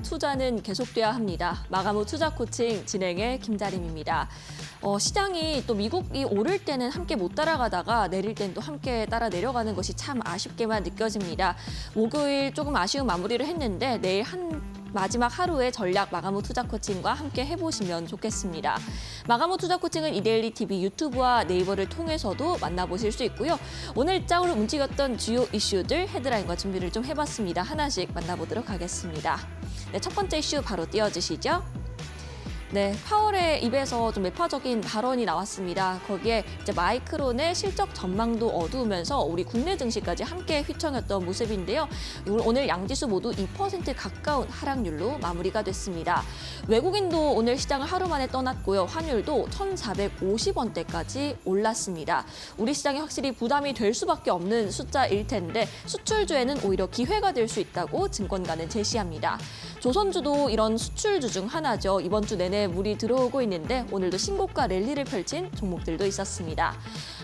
투자는 계속돼야 합니다. 마감 후 투자 코칭 진행의 김다림입니다. 시장이 또 미국이 오를 때는 함께 못 따라가다가 내릴 땐 또 함께 따라 내려가는 것이 참 아쉽게만 느껴집니다. 목요일 조금 아쉬운 마무리를 했는데 내일 마지막 하루의 전략 마감 후 투자 코칭과 함께 해보시면 좋겠습니다. 마감 후 투자 코칭은 이데일리 TV 유튜브와 네이버를 통해서도 만나보실 수 있고요. 오늘 장으로 움직였던 주요 이슈들 헤드라인과 준비를 좀 해봤습니다. 하나씩 만나보도록 하겠습니다. 네, 첫 번째 이슈 바로 띄워주시죠. 네, 파월의 입에서 좀 매파적인 발언이 나왔습니다. 거기에 이제 마이크론의 실적 전망도 어두우면서 우리 국내 증시까지 함께 휘청였던 모습인데요. 오늘 양지수 모두 2% 가까운 하락률로 마무리가 됐습니다. 외국인도 오늘 시장을 하루 만에 떠났고요. 환율도 1,450원대까지 올랐습니다. 우리 시장이 확실히 부담이 될 수밖에 없는 숫자일 텐데 수출주에는 오히려 기회가 될 수 있다고 증권가는 제시합니다. 조선주도 이런 수출주 중 하나죠. 이번 주 내내 물이 들어오고 있는데 오늘도 신고가 랠리를 펼친 종목들도 있었습니다.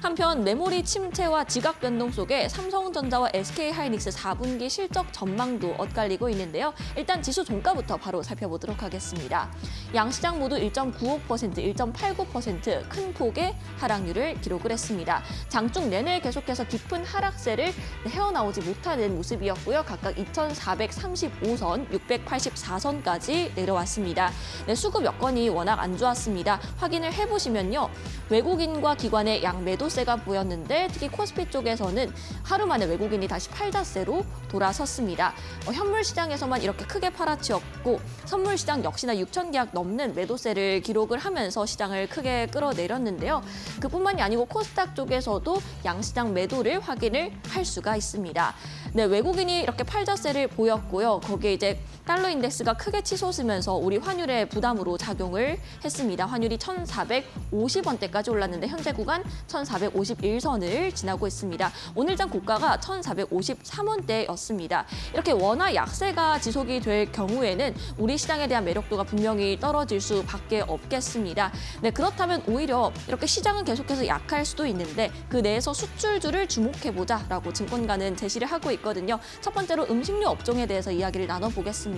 한편 메모리 침체와 지각 변동 속에 삼성전자와 SK하이닉스 4분기 실적 전망도 엇갈리고 있는데요. 일단 지수 종가부터 바로 살펴보도록 하겠습니다. 양시장 모두 1.95%, 1.89% 큰 폭의 하락률을 기록을 했습니다. 장중 내내 계속해서 깊은 하락세를 헤어나오지 못하는 모습이었고요. 각각 2,435선, 684선까지 내려왔습니다. 네, 수급 여건이 워낙 안 좋았습니다. 확인을 해보시면요. 외국인과 기관의 양 매도세가 보였는데 특히 코스피 쪽에서는 하루 만에 외국인이 다시 팔자세로 돌아섰습니다. 현물 시장에서만 이렇게 크게 팔아치웠고 선물 시장 역시나 6천 계약 넘는 매도세를 기록을 하면서 시장을 크게 끌어내렸는데요. 그뿐만이 아니고 코스닥 쪽에서도 양시장 매도를 확인을 할 수가 있습니다. 네, 외국인이 이렇게 팔자세를 보였고요. 거기에 이제 달러 인덱스가 크게 치솟으면서 우리 환율의 부담으로 작용을 했습니다. 환율이 1,450원대까지 올랐는데 현재 구간 1,451선을 지나고 있습니다. 오늘장 고가가 1,453원대였습니다. 이렇게 원화 약세가 지속이 될 경우에는 우리 시장에 대한 매력도가 분명히 떨어질 수밖에 없겠습니다. 네, 그렇다면 오히려 이렇게 시장은 계속해서 약할 수도 있는데 그 내에서 수출주를 주목해보자라고 증권가는 제시를 하고 있거든요. 첫 번째로 음식료 업종에 대해서 이야기를 나눠보겠습니다.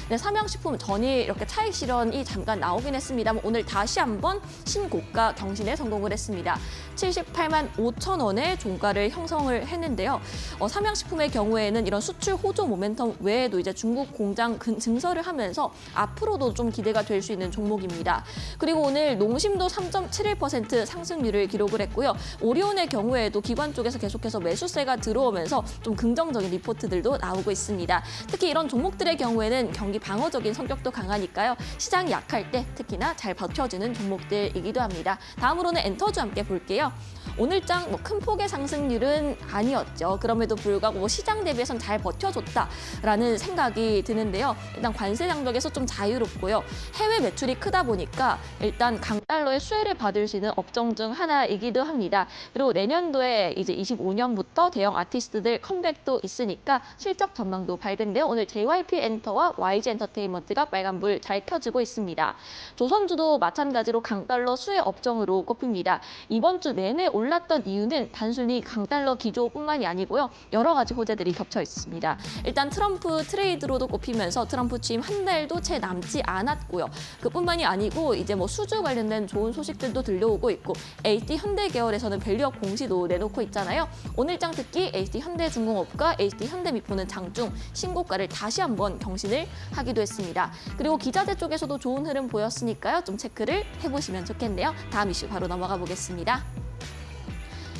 네, 삼양식품 전일 이렇게 차익 실현이 잠깐 나오긴 했습니다만 오늘 다시 한번 신고가 경신에 성공을 했습니다. 78만 5천 원의 종가를 형성을 했는데요. 삼양식품의 경우에는 이런 수출 호조 모멘텀 외에도 이제 중국 공장 증설을 하면서 앞으로도 좀 기대가 될 수 있는 종목입니다. 그리고 오늘 농심도 3.71% 상승률을 기록을 했고요. 오리온의 경우에도 기관 쪽에서 계속해서 매수세가 들어오면서 좀 긍정적인 리포트들도 나오고 있습니다. 특히 이런 종목들의 경우에는 경기 방어적인 성격도 강하니까요. 시장이 약할 때 특히나 잘 버텨주는 종목들이기도 합니다. 다음으로는 엔터주 함께 볼게요. 오늘장 큰 폭의 상승률은 아니었죠. 그럼에도 불구하고 시장 대비해서는 잘 버텨줬다라는 생각이 드는데요. 일단 관세 장벽에서 좀 자유롭고요. 해외 매출이 크다 보니까 일단 강달러의 수혜를 받을 수 있는 업종 중 하나이기도 합니다. 그리고 내년도에 이제 25년부터 대형 아티스트들 컴백도 있으니까 실적 전망도 밝은데요. 오늘 JYP 엔터와 YG 엔터테인먼트가 빨간불 잘 켜지고 있습니다. 조선주도 마찬가지로 강달러 수혜 업종으로 꼽힙니다. 이번 주 내내 올랐던 이유는 단순히 강달러 기조뿐만이 아니고요. 여러 가지 호재들이 겹쳐 있습니다. 일단 트럼프 트레이드로도 꼽히면서 트럼프 취임 한 달도 채 남지 않았고요. 그뿐만이 아니고 이제 수주 관련된 좋은 소식들도 들려오고 있고 HD 현대 계열에서는 밸류업 공시도 내놓고 있잖아요. 오늘장 특히 HD 현대중공업과 HD 현대미포는 장중 신고가를 다시 한번 경신을 하기도 했습니다. 그리고 기자재 쪽에서도 좋은 흐름 보였으니까요. 좀 체크를 해보시면 좋겠네요. 다음 이슈 바로 넘어가 보겠습니다.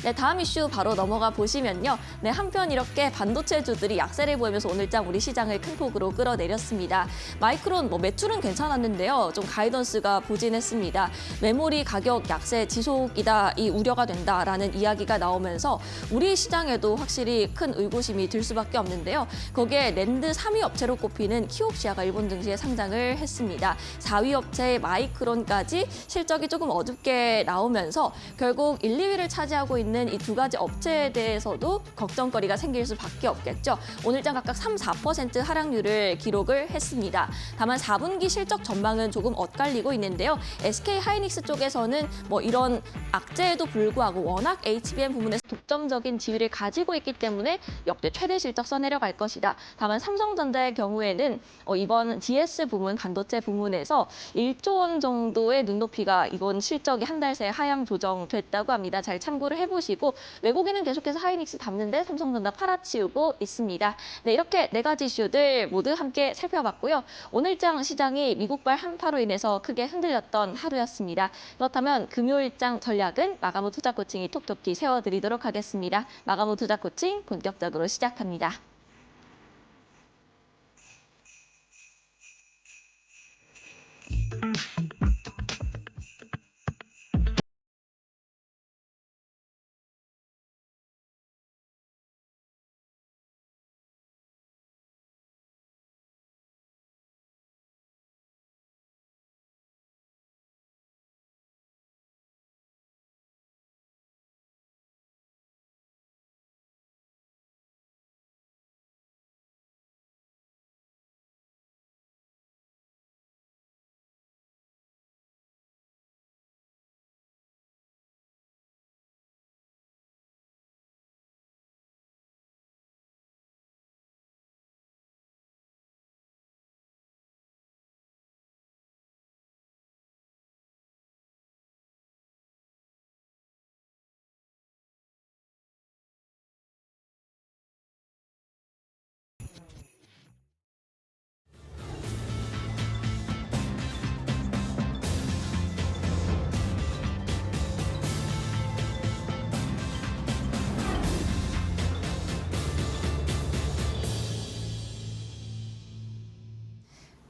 네, 다음 이슈 바로 넘어가 보시면요. 네, 한편 이렇게 반도체주들이 약세를 보이면서 오늘장 우리 시장을 큰 폭으로 끌어내렸습니다. 마이크론 매출은 괜찮았는데요. 좀 가이던스가 부진했습니다. 메모리 가격 약세 지속이다, 이 우려가 된다라는 이야기가 나오면서 우리 시장에도 확실히 큰 의구심이 들 수밖에 없는데요. 거기에 낸드 3위 업체로 꼽히는 키옵시아가 일본 증시에 상장을 했습니다. 4위 업체 마이크론까지 실적이 조금 어둡게 나오면서 결국 1, 2위를 차지하고 있는 있는 이 두 가지 업체에 대해서도 걱정거리가 생길 수밖에 없겠죠. 오늘장 각각 3, 4% 하락률을 기록을 했습니다. 다만 4분기 실적 전망은 조금 엇갈리고 있는데요. SK 하이닉스 쪽에서는 뭐 이런 악재에도 불구하고 워낙 HBM 부문에서 독점적인 지위를 가지고 있기 때문에 역대 최대 실적 써내려갈 것이다. 다만 삼성전자의 경우에는 이번 DS 부문, 반도체 부문에서 1조 원 정도의 눈높이가 이번 실적이 한 달 새 하향 조정됐다고 합니다. 잘 참고를 해보시고 외국인은 계속해서 하이닉스 담는데 삼성전자 팔아치우고 있습니다. 네, 이렇게 네 가지 이슈들 모두 함께 살펴봤고요. 오늘장 시장이 미국발 한파로 인해서 크게 흔들렸던 하루였습니다. 그렇다면 금요일장 전략은 마감 후 투자 코칭이 톡톡히 세워드리도록 하겠습니다. 마감 후 투자 코칭 본격적으로 시작합니다.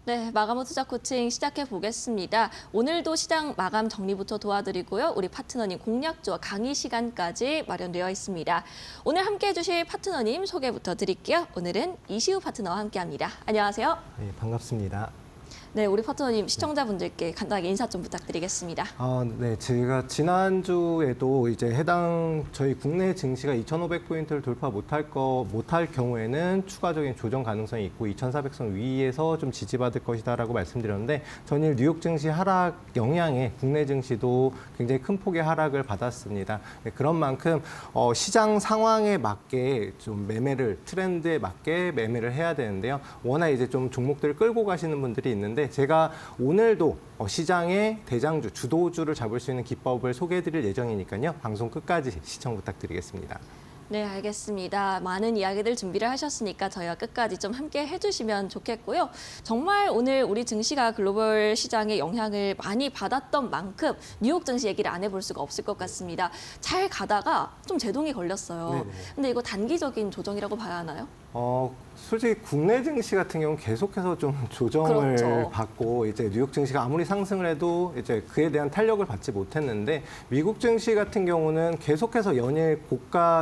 네, 마감 후 투자 코칭 시작해 보겠습니다. 오늘도 시장 마감 정리부터 도와드리고요. 우리 파트너님 공략주와 강의 시간까지 마련되어 있습니다. 오늘 함께해 주실 파트너님 소개부터 드릴게요. 오늘은 이시우 파트너와 함께합니다. 안녕하세요. 네, 반갑습니다. 네, 우리 파트너님 시청자분들께 간단하게 인사 좀 부탁드리겠습니다. 네, 제가 지난주에도 이제 해당 저희 국내 증시가 2,500포인트를 돌파 못할 경우에는 추가적인 조정 가능성이 있고 2,400선 위에서 좀 지지받을 것이다라고 말씀드렸는데 전일 뉴욕 증시 하락 영향에 국내 증시도 굉장히 큰 폭의 하락을 받았습니다. 네, 그런 만큼 시장 상황에 맞게 좀 트렌드에 맞게 매매를 해야 되는데요. 워낙 이제 좀 종목들을 끌고 가시는 분들이 있는데 제가 오늘도 시장의 대장주, 주도주를 잡을 수 있는 기법을 소개해드릴 예정이니까요. 방송 끝까지 시청 부탁드리겠습니다. 네, 알겠습니다. 많은 이야기들 준비를 하셨으니까 저희와 끝까지 좀 함께 해주시면 좋겠고요. 정말 오늘 우리 증시가 글로벌 시장에 영향을 많이 받았던 만큼 뉴욕 증시 얘기를 안 해볼 수가 없을 것 같습니다. 잘 가다가 좀 제동이 걸렸어요. 네네. 근데 이거 단기적인 조정이라고 봐야 하나요? 솔직히 국내 증시 같은 경우는 계속해서 좀 조정을 그렇죠. 받고 이제 뉴욕 증시가 아무리 상승을 해도 이제 그에 대한 탄력을 받지 못했는데 미국 증시 같은 경우는 계속해서 연일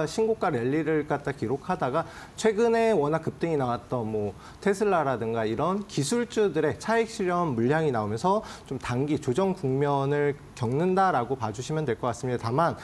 신고가 랠리를 갖다 기록하다가 최근에 워낙 급등이 나왔던 뭐 테슬라라든가 이런 기술주들의 차익 실현 물량이 나오면서 좀 단기 조정 국면을 겪는다라고 봐주시면 될 것 같습니다. 다만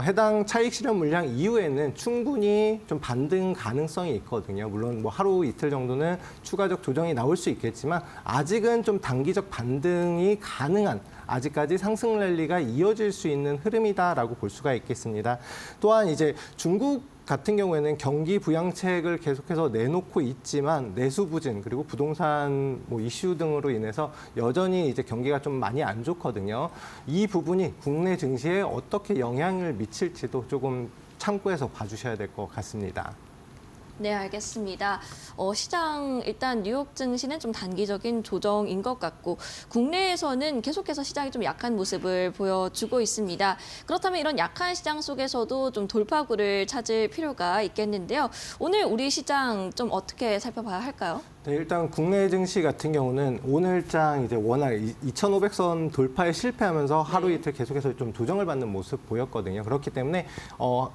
해당 차익 실현 물량 이후에는 충분히 좀 반등 가능성이 있거든요. 물론 뭐 하루 이틀 정도는 추가적 조정이 나올 수 있겠지만 아직은 좀 단기적 반등이 가능한 아직까지 상승 랠리가 이어질 수 있는 흐름이다라고 볼 수가 있겠습니다. 또한 이제 중국 같은 경우에는 경기 부양책을 계속해서 내놓고 있지만 내수 부진 그리고 부동산 이슈 등으로 인해서 여전히 이제 경기가 좀 많이 안 좋거든요. 이 부분이 국내 증시에 어떻게 영향을 미칠지도 조금 참고해서 봐주셔야 될 것 같습니다. 네, 알겠습니다. 시장 일단 뉴욕 증시는 좀 단기적인 조정인 것 같고 국내에서는 계속해서 시장이 좀 약한 모습을 보여주고 있습니다. 그렇다면 이런 약한 시장 속에서도 좀 돌파구를 찾을 필요가 있겠는데요. 오늘 우리 시장 좀 어떻게 살펴봐야 할까요? 네, 일단 국내 증시 같은 경우는 오늘장 이제 워낙 2,500선 돌파에 실패하면서 하루 이틀 계속해서 좀 조정을 받는 모습 보였거든요. 그렇기 때문에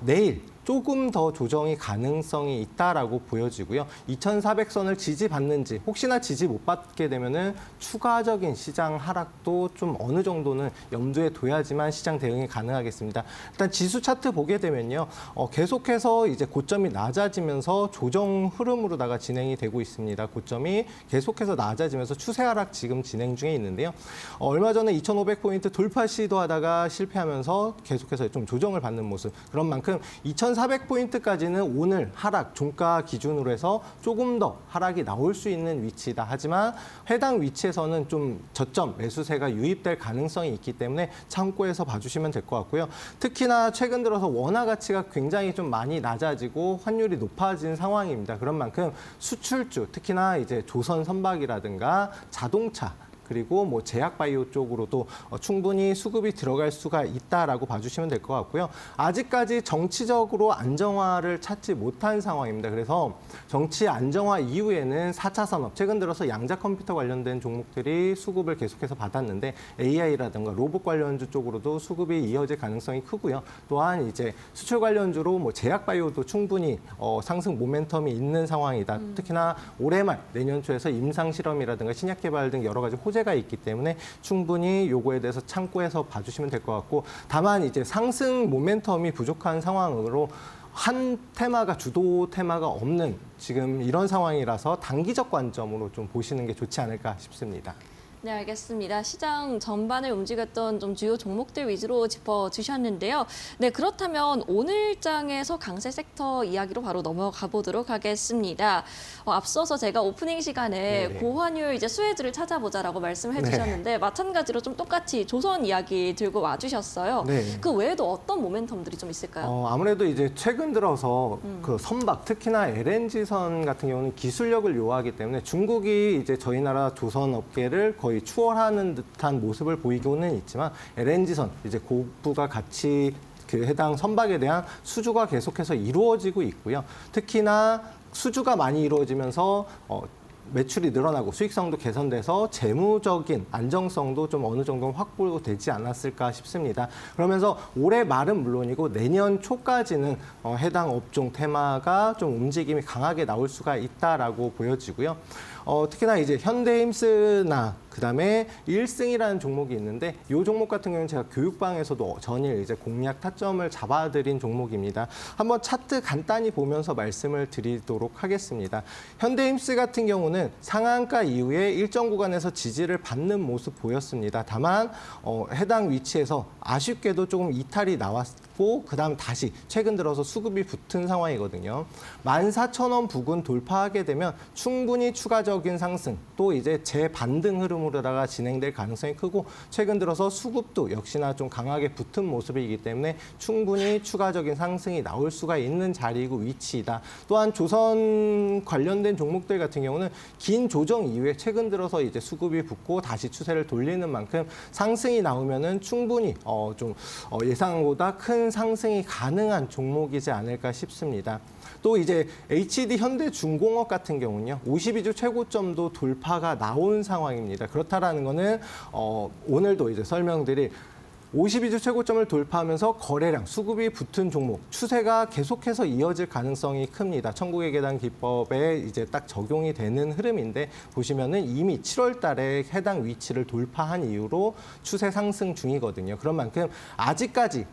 내일 조금 더 조정이 가능성이 있다라고 보여지고요. 2,400선을 지지받는지 혹시나 지지 못 받게 되면은 추가적인 시장 하락도 좀 어느 정도는 염두에 둬야지만 시장 대응이 가능하겠습니다. 일단 지수 차트 보게 되면요. 계속해서 이제 고점이 낮아지면서 조정 흐름으로다가 진행이 되고 있습니다. 고점이 계속해서 낮아지면서 추세 하락 지금 진행 중에 있는데요. 얼마 전에 2,500포인트 돌파 시도하다가 실패하면서 계속해서 좀 조정을 받는 모습. 그런 만큼 2,400포인트까지는 오늘 하락 종가 기준으로 해서 조금 더 하락이 나올 수 있는 위치다. 하지만 해당 위치에서는 좀 저점 매수세가 유입될 가능성이 있기 때문에 참고해서 봐주시면 될 것 같고요. 특히나 최근 들어서 원화 가치가 굉장히 좀 많이 낮아지고 환율이 높아진 상황입니다. 그런 만큼 수출주, 특히나 이제 조선 선박이라든가 자동차 그리고 뭐 제약바이오 쪽으로도 충분히 수급이 들어갈 수가 있다라고 봐주시면 될 것 같고요. 아직까지 정치적으로 안정화를 찾지 못한 상황입니다. 그래서 정치 안정화 이후에는 4차 산업, 최근 들어서 양자 컴퓨터 관련된 종목들이 수급을 계속해서 받았는데 AI라든가 로봇 관련주 쪽으로도 수급이 이어질 가능성이 크고요. 또한 이제 수출 관련주로 뭐 제약바이오도 충분히 상승 모멘텀이 있는 상황이다. 특히나 올해 말 내년 초에서 임상 실험이라든가 신약 개발 등 여러 가지 호재가 있기 때문에 충분히 요거에 대해서 참고해서 봐주시면 될 것 같고, 다만 이제 상승 모멘텀이 부족한 상황으로 한 테마가 주도 테마가 없는 지금 이런 상황이라서 단기적 관점으로 좀 보시는 게 좋지 않을까 싶습니다. 네, 알겠습니다. 시장 전반을 움직였던 좀 주요 종목들 위주로 짚어주셨는데요. 네, 그렇다면 오늘장에서 강세 섹터 이야기로 바로 넘어가 보도록 하겠습니다. 앞서서 제가 오프닝 시간에 네네. 고환율 이제 수혜주를 찾아보자라고 말씀을 해주셨는데 마찬가지로 좀 똑같이 조선 이야기 들고 와주셨어요. 네. 그 외에도 어떤 모멘텀들이 좀 있을까요? 아무래도 이제 최근 들어서 그 선박, 특히나 LNG선 같은 경우는 기술력을 요하기 때문에 중국이 이제 저희 나라 조선 업계를 거의 추월하는 듯한 모습을 보이고는 있지만 LNG선 이제 고부가 같이 그 해당 선박에 대한 수주가 계속해서 이루어지고 있고요. 특히나 수주가 많이 이루어지면서 매출이 늘어나고 수익성도 개선돼서 재무적인 안정성도 좀 어느 정도 확보되지 않았을까 싶습니다. 그러면서 올해 말은 물론이고 내년 초까지는 해당 업종 테마가 좀 움직임이 강하게 나올 수가 있다라고 보여지고요. 특히나 이제 현대힘스나 그다음에 1승이라는 종목이 있는데 이 종목 같은 경우는 제가 교육방에서도 전일 이제 공략 타점을 잡아드린 종목입니다. 한번 차트 간단히 보면서 말씀을 드리도록 하겠습니다. 현대힘스 같은 경우는 상한가 이후에 일정 구간에서 지지를 받는 모습 보였습니다. 다만 해당 위치에서 아쉽게도 조금 이탈이 나왔고 그다음 다시 최근 들어서 수급이 붙은 상황이거든요. 14,000원 부근 돌파하게 되면 충분히 추가적인 상승 또 이제 재반등 흐름으로다가 진행될 가능성이 크고 최근 들어서 수급도 역시나 좀 강하게 붙은 모습이기 때문에 충분히 추가적인 상승이 나올 수가 있는 자리이고 위치이다. 또한 조선 관련된 종목들 같은 경우는 긴 조정 이후에 최근 들어서 이제 수급이 붙고 다시 추세를 돌리는 만큼 상승이 나오면은 충분히 좀 예상보다 큰 상승이 가능한 종목이지 않을까 싶습니다. 또 이제 HD 현대중공업 같은 경우는요. 52주 최고점도 돌파가 나온 상황입니다. 그렇다라는 거는 오늘도 이제 설명드릴 52주 최고점을 돌파하면서 거래량, 수급이 붙은 종목, 추세가 계속해서 이어질 가능성이 큽니다. 천국의 계단 기법에 이제 딱 적용이 되는 흐름인데 보시면은 이미 7월 달에 해당 위치를 돌파한 이후로 추세 상승 중이거든요. 그런 만큼 아직까지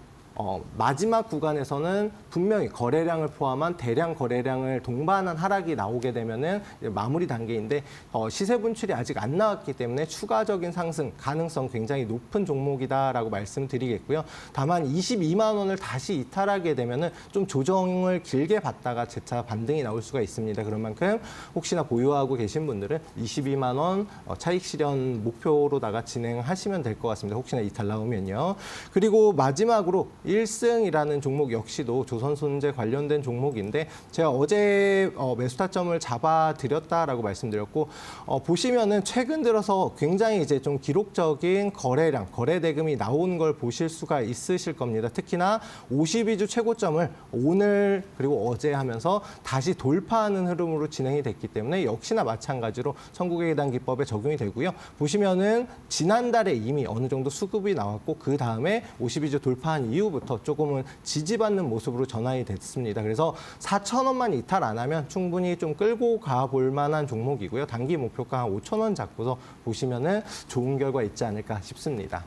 마지막 구간에서는 분명히 거래량을 포함한 대량 거래량을 동반한 하락이 나오게 되면은 마무리 단계인데 시세 분출이 아직 안 나왔기 때문에 추가적인 상승 가능성 굉장히 높은 종목이다라고 말씀드리겠고요. 다만 22만 원을 다시 이탈하게 되면은 좀 조정을 길게 받다가 재차 반등이 나올 수가 있습니다. 그런 만큼 혹시나 보유하고 계신 분들은 22만 원 차익 실현 목표로다가 진행하시면 될 것 같습니다. 혹시나 이탈 나오면요. 그리고 마지막으로 1승이라는 종목 역시도 조선소재 관련된 종목인데 제가 어제 매수 타점을 잡아드렸다라고 말씀드렸고 보시면은 최근 들어서 굉장히 이제 좀 기록적인 거래량, 거래 대금이 나온 걸 보실 수가 있으실 겁니다. 특히나 52주 최고점을 오늘 그리고 어제 하면서 다시 돌파하는 흐름으로 진행이 됐기 때문에 역시나 마찬가지로 천국의 계단 기법에 적용이 되고요. 보시면은 지난달에 이미 어느 정도 수급이 나왔고 그 다음에 52주 돌파한 이후부터 조금은 지지받는 모습으로 전환이 됐습니다. 그래서 4,000원만 이탈 안 하면 충분히 좀 끌고 가볼 만한 종목이고요. 단기 목표가 한 5,000원 잡고서 보시면은 좋은 결과 있지 않을까 싶습니다.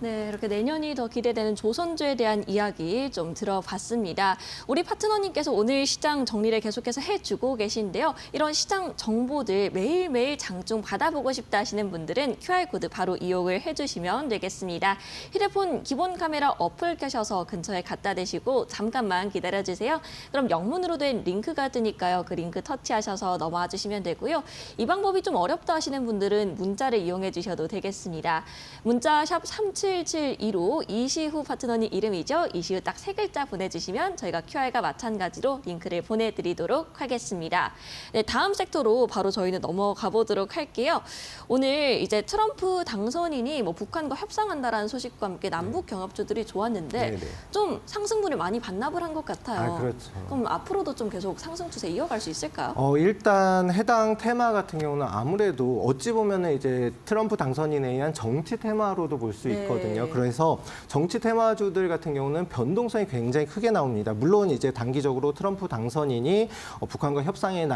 네, 이렇게 내년이 더 기대되는 조선주에 대한 이야기 좀 들어봤습니다. 우리 파트너님께서 오늘 시장 정리를 계속해서 해주고 계신데요. 이런 시장 정보들 매일매일 장중 받아보고 싶다 하시는 분들은 QR코드 바로 이용을 해주시면 되겠습니다. 휴대폰 기본 카메라 어플 켜셔서 근처에 갖다 대시고 잠깐만 기다려주세요. 그럼 영문으로 된 링크가 뜨니까요. 그 링크 터치하셔서 넘어와 주시면 되고요. 이 방법이 좀 어렵다 하시는 분들은 문자를 이용해 주셔도 되겠습니다. 문자 샵 3772로 이시후 파트너님 이름이죠. 이시후 딱 3글자 보내주시면 저희가 QR과 마찬가지로 링크를 보내드리도록 하겠습니다. 네, 다음 섹터로 바로 저희는 넘어가 보도록 할게요. 오늘 이제 트럼프 당선인이 뭐 북한과 협상한다라는 소식과 함께 남북 경협주들이 좋았는데 네네. 좀 상승분을 많이 반납을 한 것 같아요. 그렇죠. 그럼 앞으로도 좀 계속 상승 추세 이어갈 수 있을까요? 일단 해당 테마 같은 경우는 아무래도 어찌 보면은 이제 트럼프 당선인에 의한 정치 테마로도 볼 수 네. 있거든요. 그래서 정치 테마주들 같은 경우는 변동성이 굉장히 크게 나옵니다. 물론 이제 단기적으로 트럼프 당선인이 북한과 협상에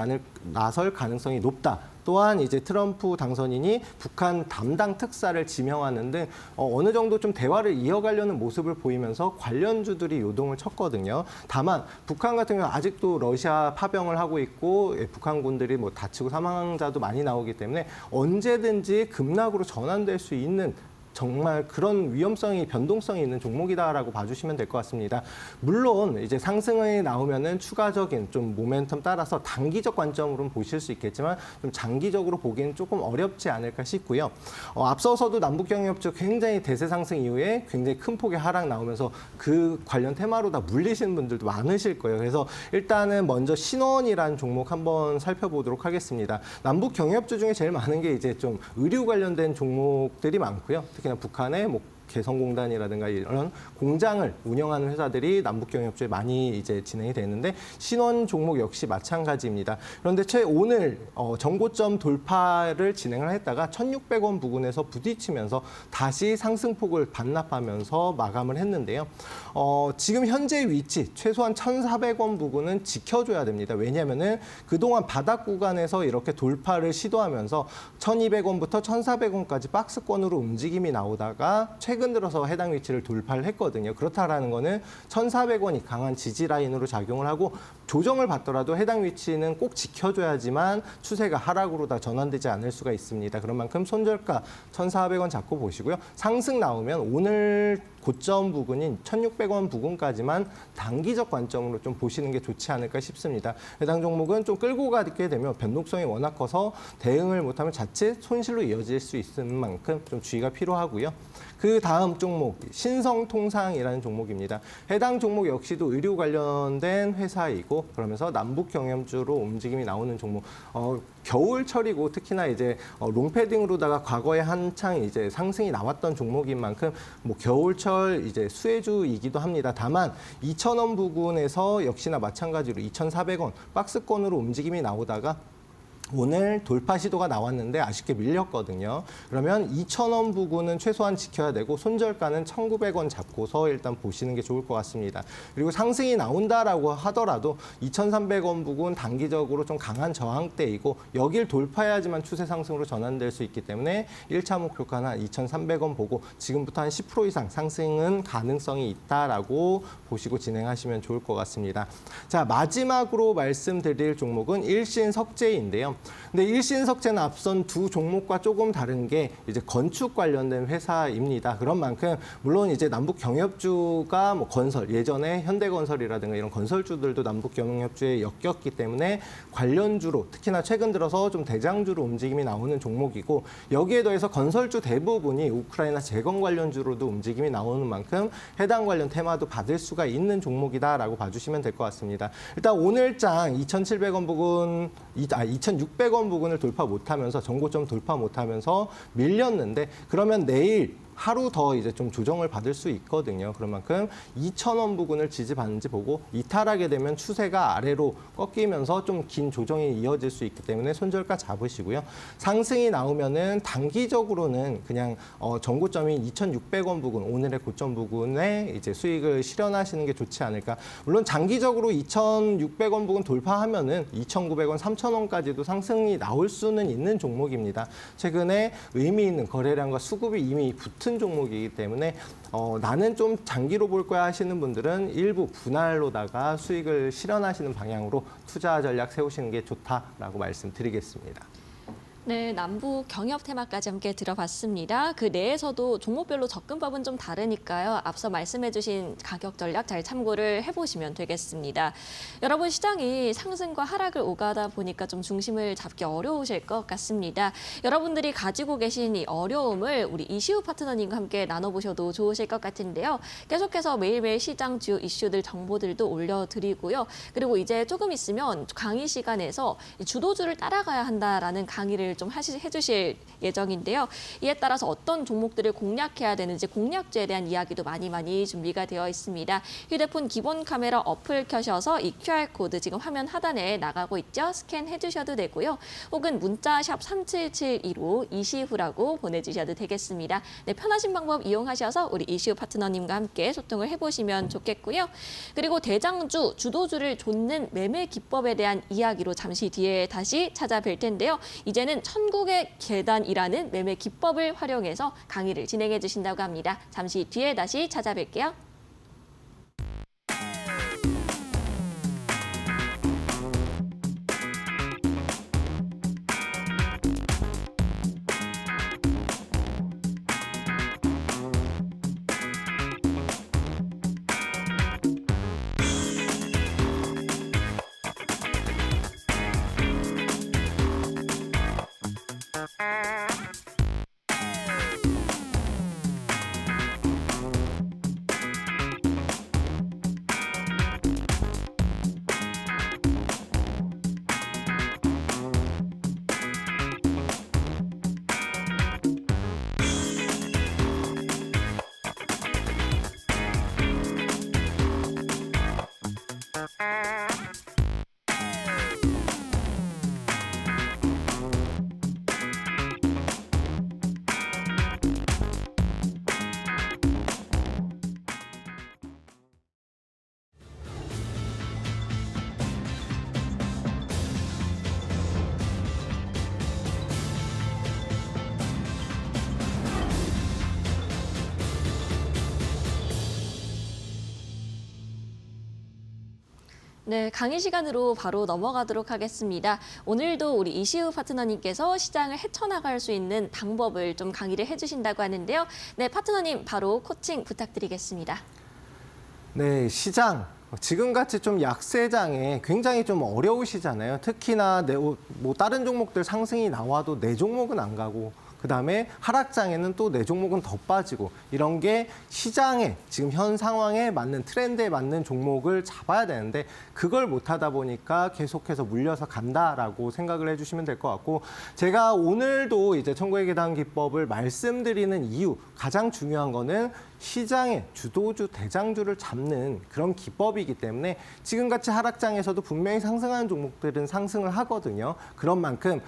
나설 가능성이 높다. 또한 이제 트럼프 당선인이 북한 담당 특사를 지명하는 등 어느 정도 좀 대화를 이어가려는 모습을 보이면서 관련주들이 요동을 쳤거든요. 다만 북한 같은 경우는 아직도 러시아 파병을 하고 있고 북한군들이 뭐 다치고 사망자도 많이 나오기 때문에 언제든지 급락으로 전환될 수 있는 정말 그런 위험성이 변동성이 있는 종목이다라고 봐주시면 될 것 같습니다. 물론 이제 상승이 나오면은 추가적인 좀 모멘텀 따라서 단기적 관점으로는 보실 수 있겠지만 좀 장기적으로 보기엔 조금 어렵지 않을까 싶고요. 앞서서도 남북경협주 굉장히 대세 상승 이후에 굉장히 큰 폭의 하락 나오면서 그 관련 테마로 다 물리시는 분들도 많으실 거예요. 그래서 일단은 먼저 신원이라는 종목 한번 살펴보도록 하겠습니다. 남북경협주 중에 제일 많은 게 이제 좀 의류 관련된 종목들이 많고요. 특히나 북한의 뭐 개성공단이라든가 이런 공장을 운영하는 회사들이 남북경협주에 많이 이제 진행이 되는데 신원 종목 역시 마찬가지입니다. 그런데 오늘 정고점 돌파를 진행을 했다가 1,600원 부근에서 부딪히면서 다시 상승폭을 반납하면서 마감을 했는데요. 지금 현재 위치 최소한 1,400원 부근은 지켜줘야 됩니다. 왜냐하면은 그동안 바닥 구간에서 이렇게 돌파를 시도하면서 1,200원부터 1,400원까지 박스권으로 움직임이 나오다가 최근 들어서 해당 위치를 돌파를 했거든요. 그렇다라는 거는 1,400원이 강한 지지 라인으로 작용을 하고 조정을 받더라도 해당 위치는 꼭 지켜줘야지만 추세가 하락으로 다 전환되지 않을 수가 있습니다. 그런 만큼 손절가 1,400원 잡고 보시고요. 상승 나오면 오늘 고점 부근인 1,600원 부근까지만 단기적 관점으로 좀 보시는 게 좋지 않을까 싶습니다. 해당 종목은 좀 끌고 가게 되면 변동성이 워낙 커서 대응을 못하면 자칫 손실로 이어질 수 있는 만큼 좀 주의가 필요하고요. 그 다음 종목 신성통상이라는 종목입니다. 해당 종목 역시도 의류 관련된 회사이고 그러면서 남북 경협주로 움직임이 나오는 종목. 겨울철이고 특히나 이제 롱패딩으로다가 과거에 한창 이제 상승이 나왔던 종목인 만큼 뭐 겨울철 이제 수혜주이기도 합니다. 다만 2,000원 부근에서 역시나 마찬가지로 2,400원 박스권으로 움직임이 나오다가 오늘 돌파 시도가 나왔는데 아쉽게 밀렸거든요. 그러면 2,000원 부근은 최소한 지켜야 되고 손절가는 1,900원 잡고서 일단 보시는 게 좋을 것 같습니다. 그리고 상승이 나온다라고 하더라도 2,300원 부근 단기적으로 좀 강한 저항대이고 여길 돌파해야지만 추세 상승으로 전환될 수 있기 때문에 1차 목표가는 한 2,300원 보고 지금부터 한 10% 이상 상승은 가능성이 있다라고 보시고 진행하시면 좋을 것 같습니다. 자, 마지막으로 말씀드릴 종목은 일신석재인데요. 근데 일신석재는 앞선 두 종목과 조금 다른 게 이제 건축 관련된 회사입니다. 그런 만큼 물론 이제 남북 경협주가 뭐 건설, 예전에 현대건설이라든가 이런 건설주들도 남북 경협주에 엮였기 때문에 관련주로 특히나 최근 들어서 좀 대장주로 움직임이 나오는 종목이고, 여기에 더해서 건설주 대부분이 우크라이나 재건 관련주로도 움직임이 나오는 만큼 해당 관련 테마도 받을 수가 있는 종목이다라고 봐주시면 될 것 같습니다. 일단 오늘장 2,700원 부근, 2,600원 부근을 돌파 못하면서 정고점 돌파 못하면서 밀렸는데, 그러면 내일 하루 더 이제 좀 조정을 받을 수 있거든요. 그런 만큼 2,000원 부근을 지지받는지 보고 이탈하게 되면 추세가 아래로 꺾이면서 좀 긴 조정이 이어질 수 있기 때문에 손절가 잡으시고요. 상승이 나오면은 단기적으로는 그냥 정고점인 2,600원 부근, 오늘의 고점 부근에 이제 수익을 실현하시는 게 좋지 않을까. 물론 장기적으로 2,600원 부근 돌파하면은 2,900원, 3,000원까지도 상승이 나올 수는 있는 종목입니다. 최근에 의미 있는 거래량과 수급이 이미 붙은 종목이기 때문에 나는 좀 장기로 볼 거야 하시는 분들은 일부 분할로다가 수익을 실현하시는 방향으로 투자 전략 세우시는 게 좋다라고 말씀드리겠습니다. 네, 남북 경협 테마까지 함께 들어봤습니다. 그 내에서도 종목별로 접근법은 좀 다르니까요. 앞서 말씀해주신 가격 전략 잘 참고를 해보시면 되겠습니다. 여러분, 시장이 상승과 하락을 오가다 보니까 좀 중심을 잡기 어려우실 것 같습니다. 여러분들이 가지고 계신 이 어려움을 우리 이시우 파트너님과 함께 나눠보셔도 좋으실 것 같은데요. 계속해서 매일매일 시장 주요 이슈들 정보들도 올려드리고요. 그리고 이제 조금 있으면 강의 시간에서 주도주를 따라가야 한다라는 강의를 좀 해주실 예정인데요. 이에 따라서 어떤 종목들을 공략해야 되는지 공략주에 대한 이야기도 많이 준비가 되어 있습니다. 휴대폰 기본 카메라 어플 켜셔서 이 QR코드 지금 화면 하단에 나가고 있죠. 스캔해 주셔도 되고요. 혹은 문자 샵 3772로 이시후라고 보내주셔도 되겠습니다. 네, 편하신 방법 이용하셔서 우리 이시후 파트너님과 함께 소통을 해보시면 좋겠고요. 그리고 대장주, 주도주를 좇는 매매 기법에 대한 이야기로 잠시 뒤에 다시 찾아뵐 텐데요. 이제는 천국의 계단이라는 매매 기법을 활용해서 강의를 진행해 주신다고 합니다. 잠시 뒤에 다시 찾아뵐게요. 네, 강의 시간으로 바로 넘어가도록 하겠습니다. 오늘도 우리 이시우 파트너님께서 시장을 헤쳐나갈 수 있는 방법을 좀 강의를 해주신다고 하는데요. 네, 파트너님 바로 코칭 부탁드리겠습니다. 네, 시장. 지금같이 좀 약세장에 굉장히 좀 어려우시잖아요. 특히나 뭐 다른 종목들 상승이 나와도 내 종목은 안 가고, 그다음에 하락장에는 또 내 종목은 더 빠지고, 이런 게 시장에 지금 현 상황에 맞는 트렌드에 맞는 종목을 잡아야 되는데 그걸 못하다 보니까 계속해서 물려서 간다라고 생각을 해주시면 될 것 같고, 제가 오늘도 이제 천국의 계단 기법을 말씀드리는 이유, 가장 중요한 거는 시장의 주도주, 대장주를 잡는 그런 기법이기 때문에 지금같이 하락장에서도 분명히 상승하는 종목들은 상승을 하거든요. 그런 만큼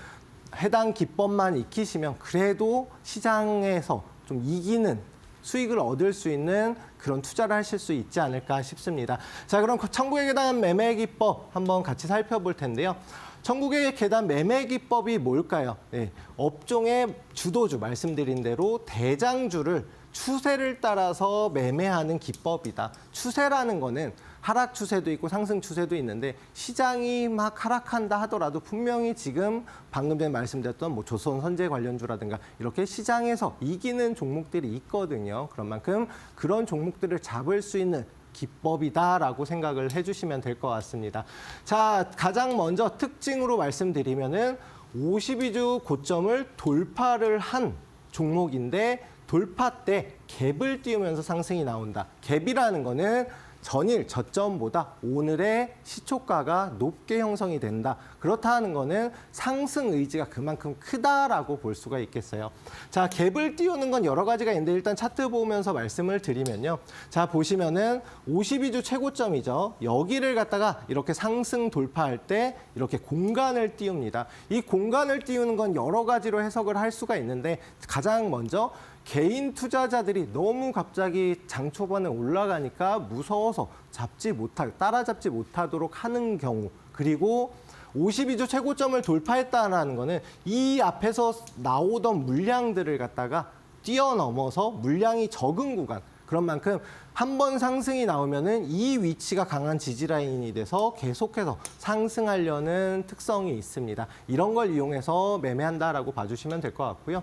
해당 기법만 익히시면 그래도 시장에서 좀 이기는 수익을 얻을 수 있는 그런 투자를 하실 수 있지 않을까 싶습니다. 자, 그럼 천국의 계단 매매 기법 한번 같이 살펴볼 텐데요. 천국의 계단 매매 기법이 뭘까요? 네, 업종의 주도주, 말씀드린 대로 대장주를 추세를 따라서 매매하는 기법이다. 추세라는 거는 하락 추세도 있고 상승 추세도 있는데 시장이 막 하락한다 하더라도 분명히 지금 방금 전에 말씀드렸던 뭐 조선 선제 관련주라든가 이렇게 시장에서 이기는 종목들이 있거든요. 그런 만큼 그런 종목들을 잡을 수 있는 기법이다라고 생각을 해주시면 될 것 같습니다. 자, 가장 먼저 특징으로 말씀드리면은 52주 고점을 돌파를 한 종목인데 돌파 때 갭을 띄우면서 상승이 나온다. 갭이라는 거는 전일 저점보다 오늘의 시초가가 높게 형성이 된다. 그렇다 하는 거는 상승 의지가 그만큼 크다라고 볼 수가 있겠어요. 자, 갭을 띄우는 건 여러 가지가 있는데 일단 차트 보면서 말씀을 드리면요. 자, 보시면은 52주 최고점이죠. 여기를 갖다가 이렇게 상승 돌파할 때 이렇게 공간을 띄웁니다. 이 공간을 띄우는 건 여러 가지로 해석을 할 수가 있는데 가장 먼저 개인 투자자들이 너무 갑자기 장 초반에 올라가니까 무서워서 따라잡지 못하도록 하는 경우, 그리고 52주 최고점을 돌파했다는 거는 이 앞에서 나오던 물량들을 갖다가 뛰어넘어서 물량이 적은 구간, 그런 만큼 한 번 상승이 나오면은 이 위치가 강한 지지라인이 돼서 계속해서 상승하려는 특성이 있습니다. 이런 걸 이용해서 매매한다라고 봐주시면 될 것 같고요.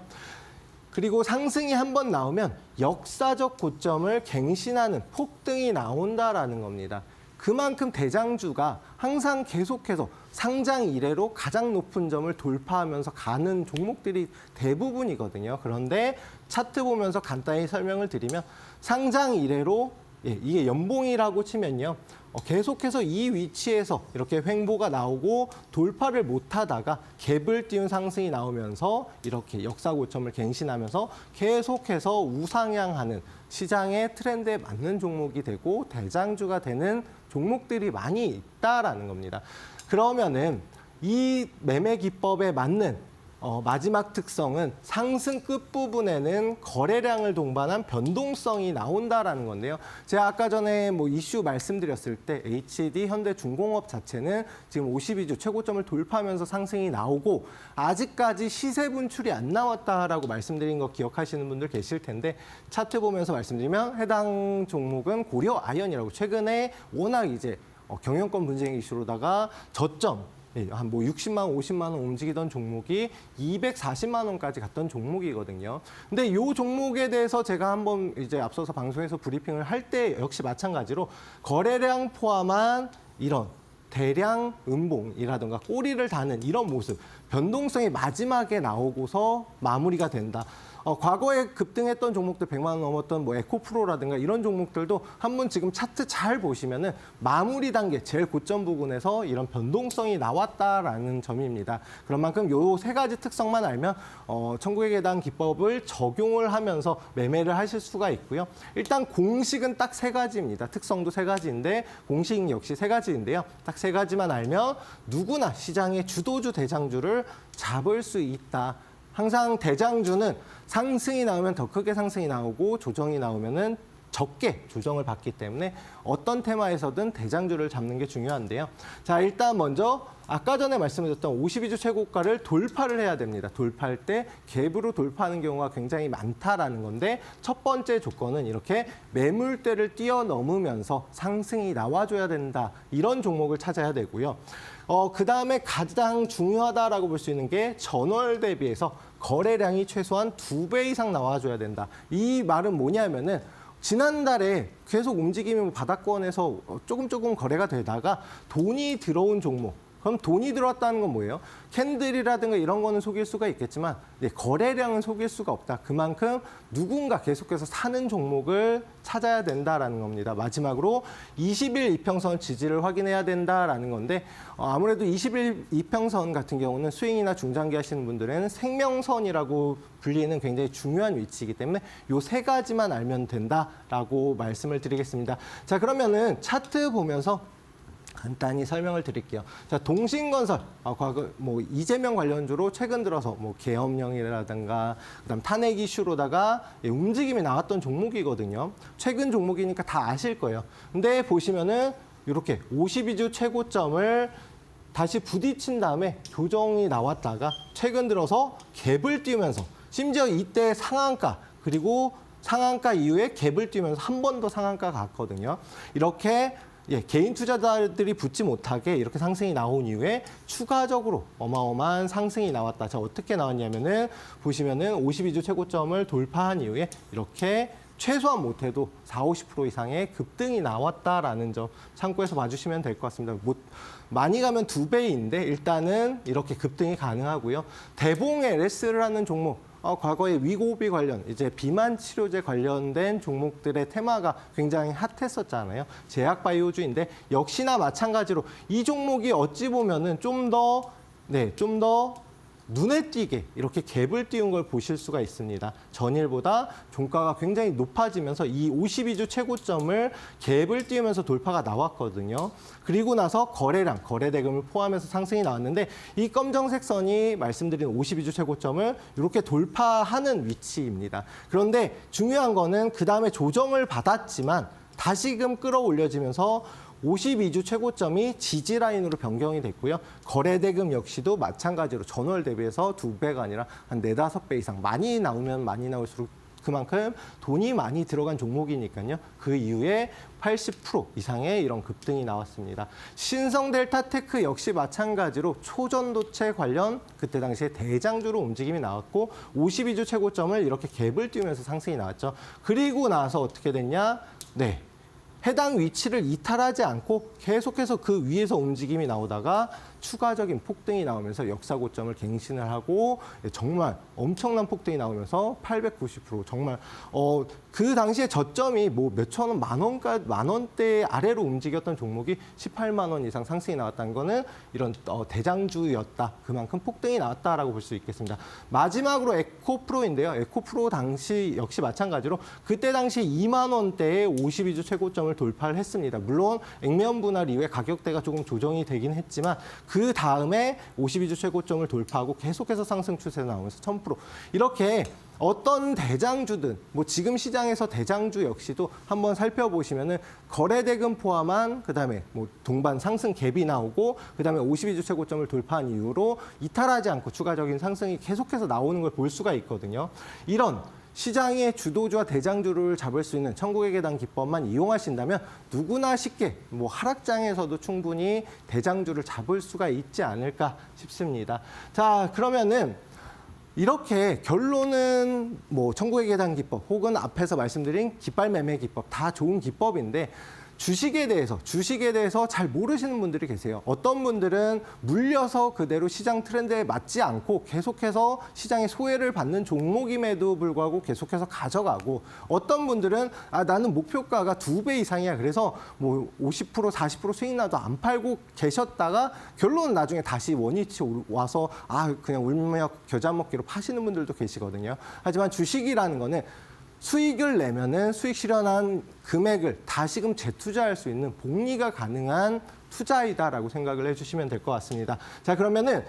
그리고 상승이 한 번 나오면 역사적 고점을 갱신하는 폭등이 나온다라는 겁니다. 그만큼 대장주가 항상 계속해서 상장 이래로 가장 높은 점을 돌파하면서 가는 종목들이 대부분이거든요. 그런데 차트 보면서 간단히 설명을 드리면 상장 이래로 이게 연봉이라고 치면요. 계속해서 이 위치에서 이렇게 횡보가 나오고 돌파를 못하다가 갭을 띄운 상승이 나오면서 이렇게 역사 고점을 갱신하면서 계속해서 우상향하는 시장의 트렌드에 맞는 종목이 되고 대장주가 되는 종목들이 많이 있다라는 겁니다. 그러면은 이 매매 기법에 맞는 마지막 특성은 상승 끝부분에는 거래량을 동반한 변동성이 나온다라는 건데요. 제가 아까 전에 뭐 이슈 말씀드렸을 때 HD 현대중공업 자체는 지금 52주 최고점을 돌파하면서 상승이 나오고 아직까지 시세 분출이 안 나왔다라고 말씀드린 거 기억하시는 분들 계실 텐데 차트 보면서 말씀드리면 해당 종목은 고려 아연이라고 최근에 워낙 이제 경영권 분쟁 이슈로다가 저점 한 뭐 60만 원, 50만 원 움직이던 종목이 240만 원까지 갔던 종목이거든요. 근데 이 종목에 대해서 제가 한번 이제 앞서서 방송에서 브리핑을 할 때 역시 마찬가지로 거래량 포함한 이런 대량 음봉이라든가 꼬리를 다는 이런 모습, 변동성이 마지막에 나오고서 마무리가 된다. 과거에 급등했던 종목들 100만 원 넘었던 뭐 에코프로라든가 이런 종목들도 한번 지금 차트 잘 보시면은 마무리 단계 제일 고점 부분에서 이런 변동성이 나왔다라는 점입니다. 그런 만큼 요 세 가지 특성만 알면 천국의 계단 기법을 적용을 하면서 매매를 하실 수가 있고요. 일단 공식은 딱 세 가지입니다. 특성도 세 가지인데 공식 역시 세 가지인데요. 딱 세 가지만 알면 누구나 시장의 주도주 대장주를 잡을 수 있다. 항상 대장주는 상승이 나오면 더 크게 상승이 나오고 조정이 나오면은 적게 조정을 받기 때문에 어떤 테마에서든 대장주를 잡는 게 중요한데요. 자, 일단 먼저 아까 전에 말씀드렸던 52주 최고가를 돌파를 해야 됩니다. 돌파할 때 갭으로 돌파하는 경우가 굉장히 많다라는 건데 첫 번째 조건은 이렇게 매물대를 뛰어넘으면서 상승이 나와줘야 된다. 이런 종목을 찾아야 되고요. 그다음에 가장 중요하다라고 볼 수 있는 게 전월 대비해서 거래량이 최소한 2배 이상 나와줘야 된다. 이 말은 뭐냐면은 지난달에 계속 움직이면 바닥권에서 조금 거래가 되다가 돈이 들어온 종목. 그럼 돈이 들어왔다는 건 뭐예요? 캔들이라든가 이런 거는 속일 수가 있겠지만 거래량은 속일 수가 없다. 그만큼 누군가 계속해서 사는 종목을 찾아야 된다라는 겁니다. 마지막으로 20일 이평선 지지를 확인해야 된다라는 건데 아무래도 20일 이평선 같은 경우는 스윙이나 중장기 하시는 분들은 생명선이라고 불리는 굉장히 중요한 위치이기 때문에 이 세 가지만 알면 된다라고 말씀을 드리겠습니다. 자, 그러면은 차트 보면서 간단히 설명을 드릴게요. 자, 동신건설, 과거 뭐 이재명 관련주로 최근 들어서 뭐 계엄령이라든가 그다음 탄핵 이슈로다가 움직임이 나왔던 종목이거든요. 최근 종목이니까 다 아실 거예요. 근데 보시면은 이렇게 52주 최고점을 다시 부딪힌 다음에 조정이 나왔다가 최근 들어서 갭을 띄우면서 심지어 이때 상한가 그리고 상한가 이후에 갭을 띄우면서 한 번 더 상한가 갔거든요. 이렇게 개인 투자자들이 붙지 못하게 이렇게 상승이 나온 이후에 추가적으로 어마어마한 상승이 나왔다. 자, 어떻게 나왔냐면은 보시면은 52주 최고점을 돌파한 이후에 이렇게 최소한 못해도 40~50% 이상의 급등이 나왔다라는 점 참고해서 봐주시면 될 것 같습니다. 많이 가면 2배인데 일단은 이렇게 급등이 가능하고요. 대봉 LS라는 종목, 과거에 위고비 관련, 이제 비만 치료제 관련된 종목들의 테마가 굉장히 핫했었잖아요. 제약바이오주인데 역시나 마찬가지로 이 종목이 어찌 보면은 좀 더 눈에 띄게 이렇게 갭을 띄운 걸 보실 수가 있습니다. 전일보다 종가가 굉장히 높아지면서 이 52주 최고점을 갭을 띄우면서 돌파가 나왔거든요. 그리고 나서 거래량, 거래 대금을 포함해서 상승이 나왔는데 이 검정색 선이 말씀드린 52주 최고점을 이렇게 돌파하는 위치입니다. 그런데 중요한 거는 그다음에 조정을 받았지만 다시금 끌어올려지면서 52주 최고점이 지지라인으로 변경이 됐고요. 거래대금 역시도 마찬가지로 전월 대비해서 2배가 아니라 한 4~5배 이상 많이 나오면 많이 나올수록 그만큼 돈이 많이 들어간 종목이니까요. 그 이후에 80% 이상의 이런 급등이 나왔습니다. 신성델타테크 역시 마찬가지로 초전도체 관련 그때 당시에 대장주로 움직임이 나왔고 52주 최고점을 이렇게 갭을 띄우면서 상승이 나왔죠. 그리고 나서 어떻게 됐냐? 해당 위치를 이탈하지 않고 계속해서 그 위에서 움직임이 나오다가 추가적인 폭등이 나오면서 역사 고점을 갱신을 하고 정말 엄청난 폭등이 나오면서 890% 정말 그 당시에 저점이 뭐 몇천 원, 만 원대 아래로 움직였던 종목이 18만 원 이상 상승이 나왔다는 거는 이런 대장주였다. 그만큼 폭등이 나왔다라고 볼 수 있겠습니다. 마지막으로 에코프로인데요. 에코프로 당시 역시 마찬가지로 그때 당시 2만 원대의 52주 최고점을 돌파를 했습니다. 물론 액면 분할 이후에 가격대가 조금 조정이 되긴 했지만 그 다음에 52주 최고점을 돌파하고 계속해서 상승 추세가 나오면서 1000% 이렇게 어떤 대장주든 뭐 지금 시장에서 대장주 역시도 한번 살펴보시면은 거래대금 포함한 그다음에 뭐 동반 상승 갭이 나오고 그다음에 52주 최고점을 돌파한 이후로 이탈하지 않고 추가적인 상승이 계속해서 나오는 걸 볼 수가 있거든요. 이런 시장의 주도주와 대장주를 잡을 수 있는 천국의 계단 기법만 이용하신다면 누구나 쉽게 뭐 하락장에서도 충분히 대장주를 잡을 수가 있지 않을까 싶습니다. 자, 그러면은 이렇게 결론은 뭐 천국의 계단 기법 혹은 앞에서 말씀드린 깃발 매매 기법 다 좋은 기법인데 주식에 대해서 잘 모르시는 분들이 계세요. 어떤 분들은 물려서 그대로 시장 트렌드에 맞지 않고 계속해서 시장의 소외를 받는 종목임에도 불구하고 계속해서 가져가고 어떤 분들은 나는 목표가가 2배 이상이야. 그래서 뭐 50%, 40% 수익 나도 안 팔고 계셨다가 결론은 나중에 다시 원위치 와서 그냥 울며 겨자 먹기로 파시는 분들도 계시거든요. 하지만 주식이라는 거는 수익을 내면은 수익 실현한 금액을 다시금 재투자할 수 있는 복리가 가능한 투자이다라고 생각을 해주시면 될 것 같습니다. 자, 그러면은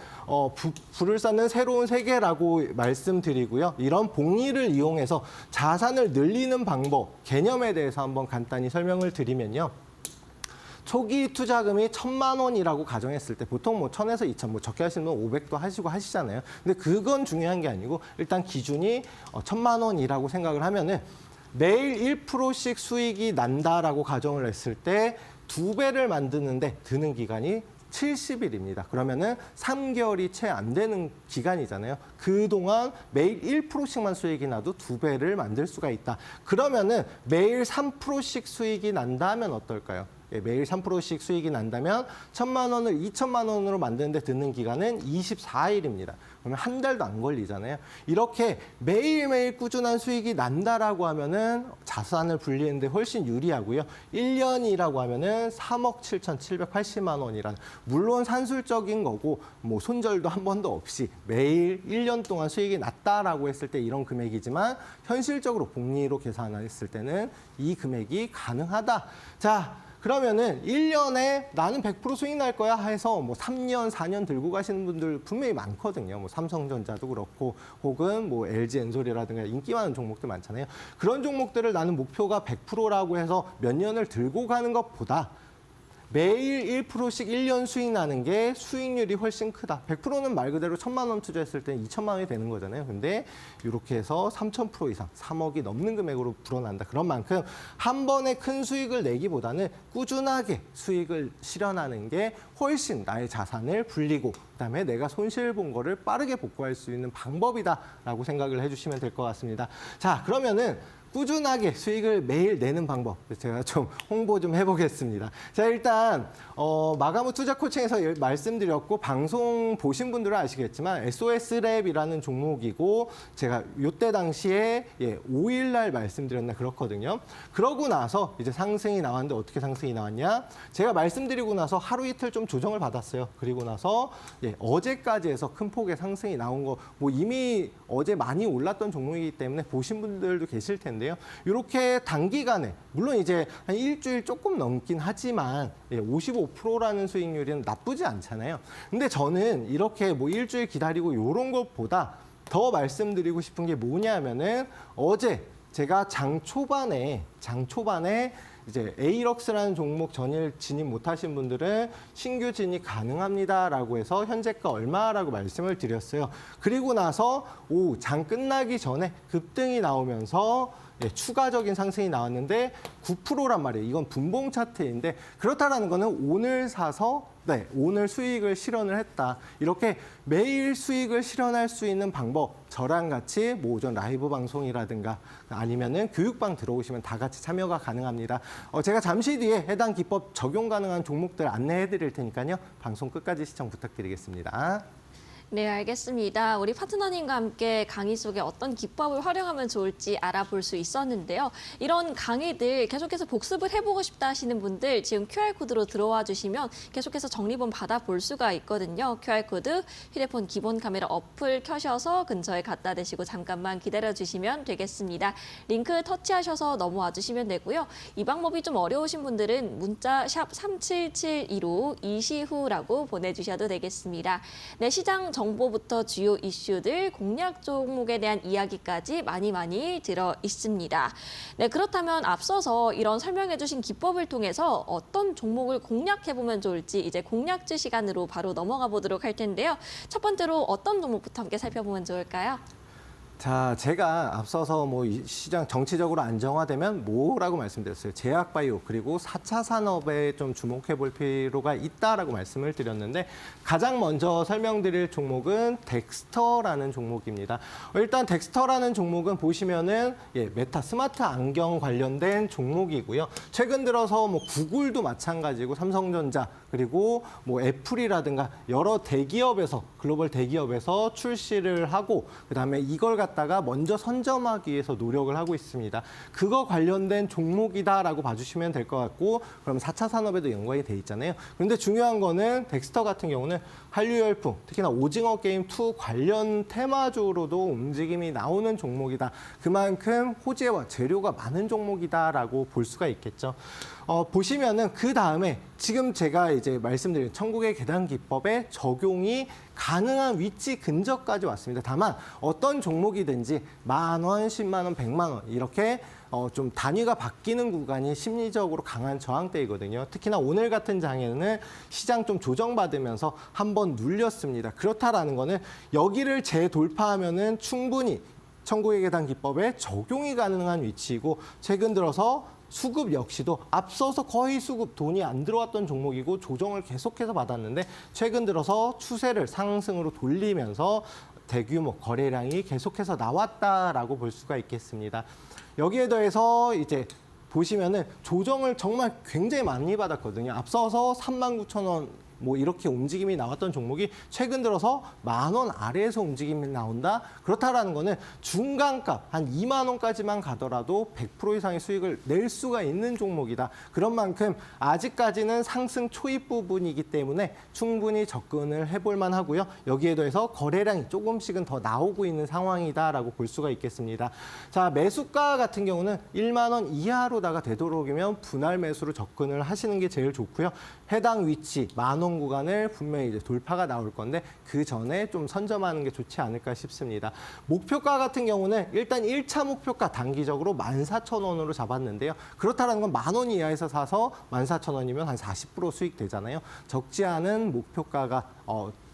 불을 쌓는 새로운 세계라고 말씀드리고요. 이런 복리를 이용해서 자산을 늘리는 방법, 개념에 대해서 한번 간단히 설명을 드리면요. 초기 투자금이 1,000만 원이라고 가정했을 때 보통 뭐 1,000에서 2,000, 뭐 적게 하시는 분 500도 하시고 하시잖아요. 근데 그건 중요한 게 아니고 일단 기준이 1,000만 원이라고 생각을 하면은 매일 1%씩 수익이 난다라고 가정을 했을 때 2배를 만드는데 드는 기간이 70일입니다. 그러면은 3개월이 채 안 되는 기간이잖아요. 그동안 매일 1%씩만 수익이 나도 2배를 만들 수가 있다. 그러면은 매일 3%씩 수익이 난다면 어떨까요? 매일 3%씩 수익이 난다면 1,000만 원을 2,000만 원으로 만드는데 드는 기간은 24일입니다. 그러면 한 달도 안 걸리잖아요. 이렇게 매일매일 꾸준한 수익이 난다라고 하면은 자산을 불리는데 훨씬 유리하고요. 1년이라고 하면은 3억 7,780만 원이라는 물론 산술적인 거고 뭐 손절도 한 번도 없이 매일 1년 동안 수익이 났다라고 했을 때 이런 금액이지만 현실적으로 복리로 계산했을 때는 이 금액이 가능하다. 자, 그러면은 1년에 나는 100% 수익 날 거야 해서 뭐 3년, 4년 들고 가시는 분들 분명히 많거든요. 뭐 삼성전자도 그렇고 혹은 뭐 LG 엔솔이라든가 인기 많은 종목들 많잖아요. 그런 종목들을 나는 목표가 100%라고 해서 몇 년을 들고 가는 것보다 매일 1%씩 1년 수익 나는 게 수익률이 훨씬 크다. 100%는 말 그대로 1,000만 원 투자했을 때 2,000만 원이 되는 거잖아요. 근데 이렇게 해서 3,000% 이상, 3억이 넘는 금액으로 불어난다. 그런 만큼 한 번에 큰 수익을 내기보다는 꾸준하게 수익을 실현하는 게 훨씬 나의 자산을 불리고 그다음에 내가 손실 본 거를 빠르게 복구할 수 있는 방법이다라고 생각을 해주시면 될 것 같습니다. 자, 그러면은 꾸준하게 수익을 매일 내는 방법 제가 좀 홍보 좀 해보겠습니다. 자, 일단 마감 후 투자 코칭에서 말씀드렸고 방송 보신 분들은 아시겠지만 SOS랩이라는 종목이고 제가 이때 당시에 5일 날 말씀드렸나 그렇거든요. 그러고 나서 이제 상승이 나왔는데 어떻게 상승이 나왔냐? 제가 말씀드리고 나서 하루 이틀 좀 조정을 받았어요. 그리고 나서 어제까지 해서 큰 폭의 상승이 나온 거 뭐 이미 어제 많이 올랐던 종목이기 때문에 보신 분들도 계실 텐데요. 이렇게 단기간에 물론 이제 한 일주일 조금 넘긴 하지만 55%라는 수익률은 나쁘지 않잖아요. 근데 저는 이렇게 뭐 일주일 기다리고 이런 것보다 더 말씀드리고 싶은 게 뭐냐면은 어제 제가 장 초반에 이제 에이럭스라는 종목 전일 진입 못하신 분들은 신규 진입 가능합니다라고 해서 현재가 얼마라고 말씀을 드렸어요. 그리고 나서 장 끝나기 전에 급등이 나오면서 추가적인 상승이 나왔는데 9%란 말이에요. 이건 분봉 차트인데 그렇다라는 거는 오늘 사서 오늘 수익을 실현을 했다. 이렇게 매일 수익을 실현할 수 있는 방법 저랑 같이 뭐 오전 라이브 방송이라든가 아니면은 교육방 들어오시면 다 같이 참여가 가능합니다. 제가 잠시 뒤에 해당 기법 적용 가능한 종목들 안내해 드릴 테니까요. 방송 끝까지 시청 부탁드리겠습니다. 네, 알겠습니다. 우리 파트너님과 함께 강의 속에 어떤 기법을 활용하면 좋을지 알아볼 수 있었는데요. 이런 강의들 계속해서 복습을 해보고 싶다 하시는 분들 지금 QR코드로 들어와 주시면 계속해서 정리본 받아볼 수가 있거든요. QR코드, 휴대폰 기본 카메라 어플 켜셔서 근처에 갖다 대시고 잠깐만 기다려주시면 되겠습니다. 링크 터치하셔서 넘어와 주시면 되고요. 이 방법이 좀 어려우신 분들은 문자 샵 3772로 이시후라고 보내주셔도 되겠습니다. 네, 시장 정보부터 주요 이슈들, 공략 종목에 대한 이야기까지 많이 들어 있습니다. 네, 그렇다면 앞서서 이런 설명해 주신 기법을 통해서 어떤 종목을 공략해보면 좋을지 이제 공략주 시간으로 바로 넘어가 보도록 할 텐데요. 첫 번째로 어떤 종목부터 함께 살펴보면 좋을까요? 자, 제가 앞서서 뭐 이 시장 정치적으로 안정화되면 뭐라고 말씀드렸어요. 제약바이오 그리고 4차 산업에 좀 주목해 볼 필요가 있다라고 말씀을 드렸는데 가장 먼저 설명드릴 종목은 덱스터라는 종목입니다. 일단 덱스터라는 종목은 보시면은 메타 스마트 안경 관련된 종목이고요. 최근 들어서 뭐 구글도 마찬가지고 삼성전자 그리고 뭐 애플이라든가 여러 대기업에서 글로벌 대기업에서 출시를 하고 그다음에 이걸 갖다가 먼저 선점하기 위해서 노력을 하고 있습니다. 그거 관련된 종목이다라고 봐주시면 될 것 같고 그럼 4차 산업에도 연관이 돼 있잖아요. 그런데 중요한 거는 덱스터 같은 경우는 한류열풍, 특히나 오징어 게임 2 관련 테마주로도 움직임이 나오는 종목이다. 그만큼 호재와 재료가 많은 종목이다라고 볼 수가 있겠죠. 보시면은 그 다음에 지금 제가 이제 말씀드린 천국의 계단 기법의 적용이 가능한 위치 근처까지 왔습니다. 다만 어떤 종목이든지 10,000원, 10만 원, 100만 원 이렇게 좀 단위가 바뀌는 구간이 심리적으로 강한 저항대이거든요. 특히나 오늘 같은 장에는 시장 좀 조정받으면서 한번 눌렸습니다. 그렇다라는 거는 여기를 재돌파하면은 충분히 천국의 계단 기법에 적용이 가능한 위치이고 최근 들어서 수급 역시도 앞서서 거의 수급 돈이 안 들어왔던 종목이고 조정을 계속해서 받았는데 최근 들어서 추세를 상승으로 돌리면서 대규모 거래량이 계속해서 나왔다라고 볼 수가 있겠습니다. 여기에 더해서 이제 보시면은 조정을 정말 굉장히 많이 받았거든요. 앞서서 39,000원 뭐 이렇게 움직임이 나왔던 종목이 최근 들어서 10,000원 아래에서 움직임이 나온다. 그렇다라는 거는 중간값 한 2만 원까지만 가더라도 100% 이상의 수익을 낼 수가 있는 종목이다. 그런 만큼 아직까지는 상승 초입 부분이기 때문에 충분히 접근을 해볼 만하고요. 여기에 더해서 거래량이 조금씩은 더 나오고 있는 상황이다라고 볼 수가 있겠습니다. 자, 매수가 같은 경우는 1만 원 이하로다가 되도록이면 분할 매수로 접근을 하시는 게 제일 좋고요. 해당 위치 10,000원 원 구간을 분명히 이제 돌파가 나올 건데 그 전에 좀 선점하는 게 좋지 않을까 싶습니다. 목표가 같은 경우는 일단 1차 목표가 단기적으로 14,000원으로 잡았는데요. 그렇다는 건 10,000원 이하에서 사서 14,000원이면 한 40% 수익 되잖아요. 적지 않은 목표가가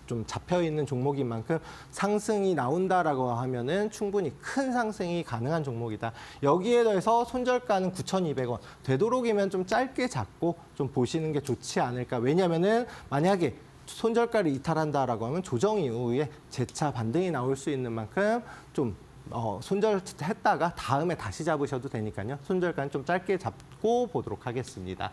좀 잡혀 있는 종목인 만큼 상승이 나온다라고 하면은 충분히 큰 상승이 가능한 종목이다. 여기에 더해서 손절가는 9,200원. 되도록이면 좀 짧게 잡고 좀 보시는 게 좋지 않을까. 왜냐면은 만약에 손절가를 이탈한다라고 하면 조정 이후에 재차 반등이 나올 수 있는 만큼 좀 손절했다가 다음에 다시 잡으셔도 되니까요. 손절가는 좀 짧게 잡고 보도록 하겠습니다.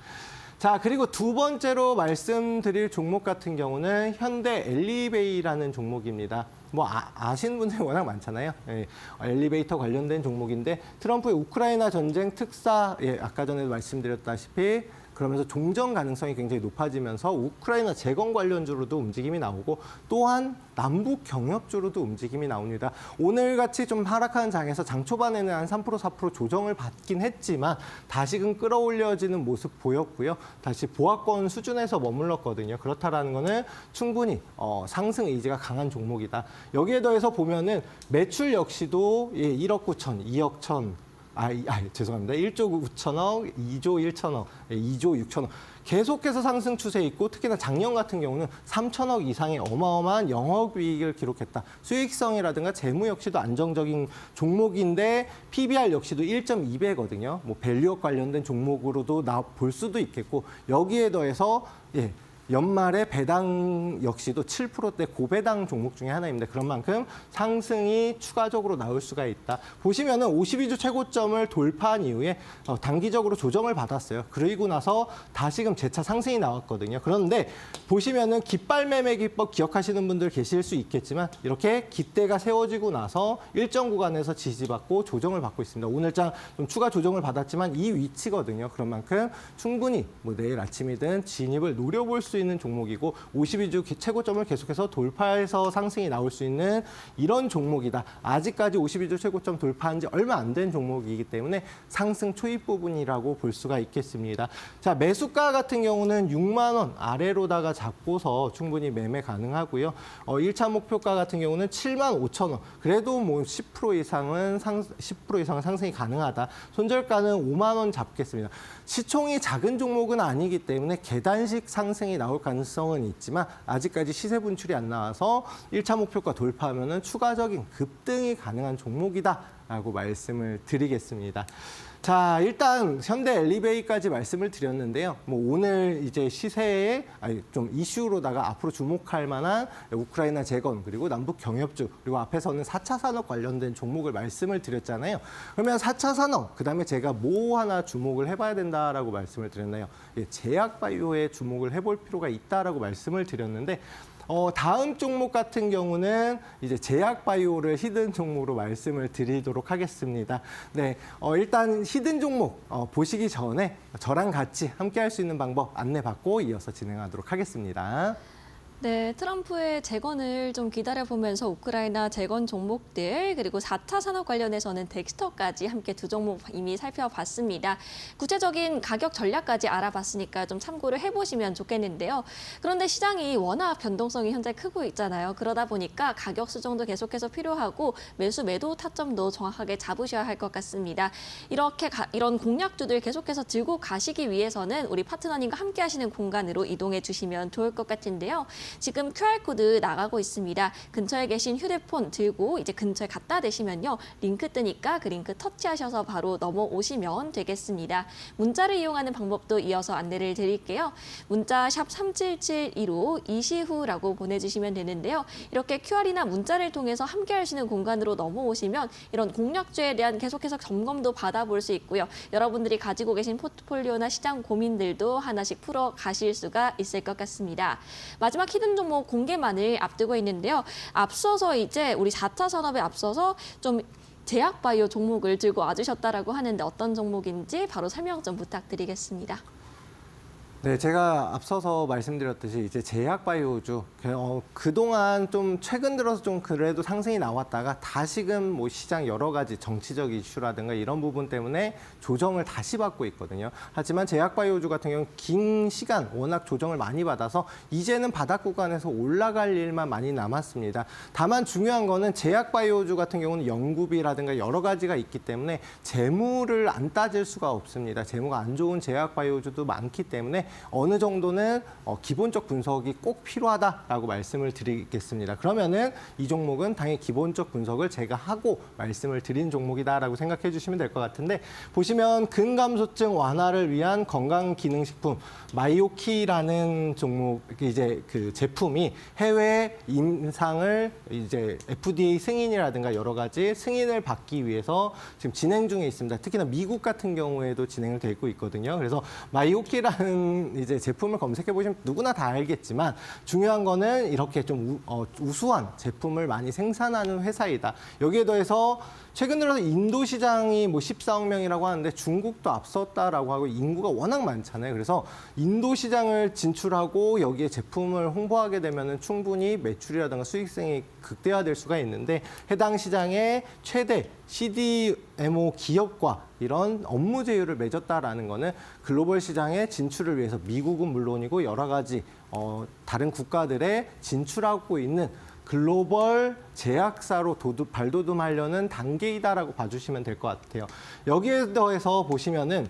자, 그리고 두 번째로 말씀드릴 종목 같은 경우는 현대 엘리베이라는 종목입니다. 뭐 아시는 분들이 워낙 많잖아요. 예, 엘리베이터 관련된 종목인데 트럼프의 우크라이나 전쟁 특사, 아까 전에도 말씀드렸다시피 그러면서 종전 가능성이 굉장히 높아지면서 우크라이나 재건 관련주로도 움직임이 나오고 또한 남북 경협주로도 움직임이 나옵니다. 오늘같이 좀 하락하는 장에서 장 초반에는 한 3%, 4% 조정을 받긴 했지만 다시금 끌어올려지는 모습 보였고요. 다시 보합권 수준에서 머물렀거든요. 그렇다라는 거는 충분히 상승 의지가 강한 종목이다. 여기에 더해서 보면은 매출 역시도 1억 9천, 2억 1천, 죄송합니다. 1조 9천억, 2조 1천억, 2조 6천억. 계속해서 상승 추세에 있고 특히나 작년 같은 경우는 3천억 이상의 어마어마한 영업이익을 기록했다. 수익성이라든가 재무 역시도 안정적인 종목인데 PBR 역시도 1.2배거든요. 뭐 밸류업 관련된 종목으로도 볼 수도 있겠고 여기에 더해서 연말에 배당 역시도 7%대 고배당 종목 중에 하나입니다. 그런 만큼 상승이 추가적으로 나올 수가 있다. 보시면은 52주 최고점을 돌파한 이후에 단기적으로 조정을 받았어요. 그리고 나서 다시금 재차 상승이 나왔거든요. 그런데 보시면은 깃발 매매 기법 기억하시는 분들 계실 수 있겠지만 이렇게 깃대가 세워지고 나서 일정 구간에서 지지받고 조정을 받고 있습니다. 오늘장 좀 추가 조정을 받았지만 이 위치거든요. 그런 만큼 충분히 뭐 내일 아침이든 진입을 노려볼 수 있는 종목이고 52주 최고점을 계속해서 돌파해서 상승이 나올 수 있는 이런 종목이다. 아직까지 52주 최고점 돌파한 지 얼마 안 된 종목이기 때문에 상승 초입 부분이라고 볼 수가 있겠습니다. 자, 매수가 같은 경우는 6만 원 아래로다가 잡고서 충분히 매매 가능하고요. 1차 목표가 같은 경우는 7만 5천 원. 그래도 뭐 10% 이상은 10% 이상은 상승이 가능하다. 손절가는 5만 원 잡겠습니다. 시총이 작은 종목은 아니기 때문에 계단식 상승이 나올 가능성은 있지만 아직까지 시세 분출이 안 나와서 1차 목표가 돌파하면은 추가적인 급등이 가능한 종목이다라고 말씀을 드리겠습니다. 자, 일단 현대 엘리베이까지 말씀을 드렸는데요. 뭐 오늘 이제 시세에 좀 이슈로다가 앞으로 주목할 만한 우크라이나 재건 그리고 남북 경협주 그리고 앞에서는 4차 산업 관련된 종목을 말씀을 드렸잖아요. 그러면 4차 산업 그다음에 제가 뭐 하나 주목을 해봐야 된다라고 말씀을 드렸나요? 제약 바이오에 주목을 해볼 필요가 있다라고 말씀을 드렸는데. 다음 종목 같은 경우는 이제 제약 바이오를 히든 종목으로 말씀을 드리도록 하겠습니다. 네, 일단 히든 종목 보시기 전에 저랑 같이 함께 할 수 있는 방법 안내받고 이어서 진행하도록 하겠습니다. 네, 트럼프의 재건을 좀 기다려보면서 우크라이나 재건 종목들 그리고 4차 산업 관련해서는 덱스터까지 함께 두 종목 이미 살펴봤습니다. 구체적인 가격 전략까지 알아봤으니까 좀 참고를 해보시면 좋겠는데요. 그런데 시장이 워낙 변동성이 현재 크고 있잖아요. 그러다 보니까 가격 수정도 계속해서 필요하고 매수 매도 타점도 정확하게 잡으셔야 할 것 같습니다. 이런 공략주들 계속해서 들고 가시기 위해서는 우리 파트너님과 함께 하시는 공간으로 이동해 주시면 좋을 것 같은데요. 지금 QR코드 나가고 있습니다. 근처에 계신 휴대폰 들고 이제 근처에 갖다 대시면요. 링크 뜨니까 그 링크 터치하셔서 바로 넘어오시면 되겠습니다. 문자를 이용하는 방법도 이어서 안내를 드릴게요. 문자 샵 3772로 이시후라고 보내주시면 되는데요. 이렇게 QR이나 문자를 통해서 함께 하시는 공간으로 넘어오시면 이런 공략주에 대한 계속해서 점검도 받아볼 수 있고요. 여러분들이 가지고 계신 포트폴리오나 시장 고민들도 하나씩 풀어 가실 수가 있을 것 같습니다. 마지막 히든 종목 공개만을 앞두고 있는데요. 앞서서 이제 우리 4차 산업에 앞서서 좀 제약 바이오 종목을 들고 와주셨다라고 하는데 어떤 종목인지 바로 설명 좀 부탁드리겠습니다. 네, 제가 앞서서 말씀드렸듯이 이제 제약바이오주 그동안 좀 최근 들어서 좀 그래도 상승이 나왔다가 다시금 뭐 시장 여러 가지 정치적 이슈라든가 이런 부분 때문에 조정을 다시 받고 있거든요. 하지만 제약바이오주 같은 경우는 긴 시간 워낙 조정을 많이 받아서 이제는 바닥 구간에서 올라갈 일만 많이 남았습니다. 다만 중요한 거는 제약바이오주 같은 경우는 연구비라든가 여러 가지가 있기 때문에 재무를 안 따질 수가 없습니다. 재무가 안 좋은 제약바이오주도 많기 때문에 어느 정도는 기본적 분석이 꼭 필요하다라고 말씀을 드리겠습니다. 그러면은 이 종목은 당연히 기본적 분석을 제가 하고 말씀을 드린 종목이다라고 생각해 주시면 될 것 같은데 보시면 근감소증 완화를 위한 건강기능식품 마이오키라는 종목 이제 그 제품이 해외 임상을 이제 FDA 승인이라든가 여러 가지 승인을 받기 위해서 지금 진행 중에 있습니다. 특히나 미국 같은 경우에도 진행을 되고 있거든요. 그래서 마이오키라는 이제 제품을 검색해 보시면 누구나 다 알겠지만 중요한 거는 이렇게 좀 우수한 제품을 많이 생산하는 회사이다. 여기에 더해서 최근 들어서 인도 시장이 뭐 14억 명이라고 하는데 중국도 앞섰다라고 하고 인구가 워낙 많잖아요. 그래서 인도 시장을 진출하고 여기에 제품을 홍보하게 되면은 충분히 매출이라든가 수익성이 극대화될 수가 있는데 해당 시장의 최대 CDMO 기업과 이런 업무 제휴를 맺었다라는 거는 글로벌 시장의 진출을 위해서 미국은 물론이고 여러 가지 다른 국가들에 진출하고 있는 글로벌 제약사로 발돋움하려는 단계이다라고 봐주시면 될 것 같아요. 여기에 더해서 보시면은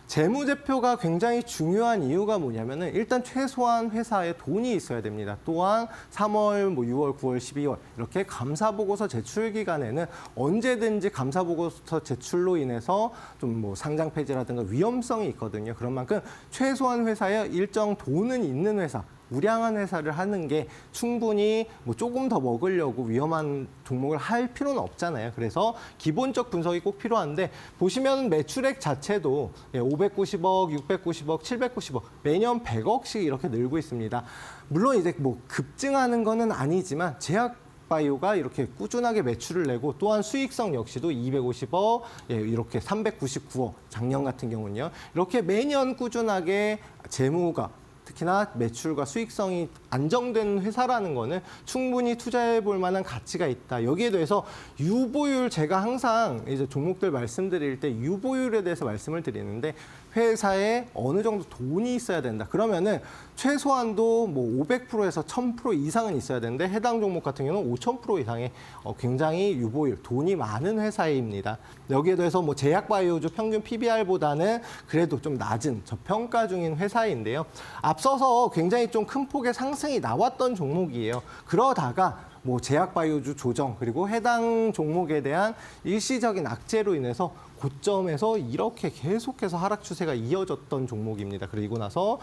재무제표가 굉장히 중요한 이유가 뭐냐면은 일단 최소한 회사에 돈이 있어야 됩니다. 또한 3월, 6월, 9월, 12월 이렇게 감사보고서 제출 기간에는 언제든지 감사보고서 제출로 인해서 좀 뭐 상장 폐지라든가 위험성이 있거든요. 그런 만큼 최소한 회사에 일정 돈은 있는 회사, 우량한 회사를 하는 게 충분히 뭐 조금 더 먹으려고 위험한 종목을 할 필요는 없잖아요. 그래서 기본적 분석이 꼭 필요한데 보시면 매출액 자체도 590억, 690억, 790억 매년 100억씩 이렇게 늘고 있습니다. 물론 이제 뭐 급증하는 거는 아니지만 제약 바이오가 이렇게 꾸준하게 매출을 내고 또한 수익성 역시도 250억, 이렇게 399억 작년 같은 경우는요. 이렇게 매년 꾸준하게 재무가 특히나 매출과 수익성이 안정된 회사라는 거는 충분히 투자해 볼 만한 가치가 있다. 여기에 대해서 유보율 제가 항상 이제 종목들 말씀드릴 때 유보율에 대해서 말씀을 드리는데 회사에 어느 정도 돈이 있어야 된다. 그러면은 최소한도 뭐 500%에서 1000% 이상은 있어야 되는데 해당 종목 같은 경우는 5000% 이상의 굉장히 유보율, 돈이 많은 회사입니다. 여기에 대해서 뭐 제약바이오주 평균 PBR보다는 그래도 좀 낮은 저평가 중인 회사인데요. 앞서서 굉장히 좀 큰 폭의 상승이 나왔던 종목이에요. 그러다가 뭐 제약바이오주 조정 그리고 해당 종목에 대한 일시적인 악재로 인해서 고점에서 이렇게 계속해서 하락 추세가 이어졌던 종목입니다. 그리고 나서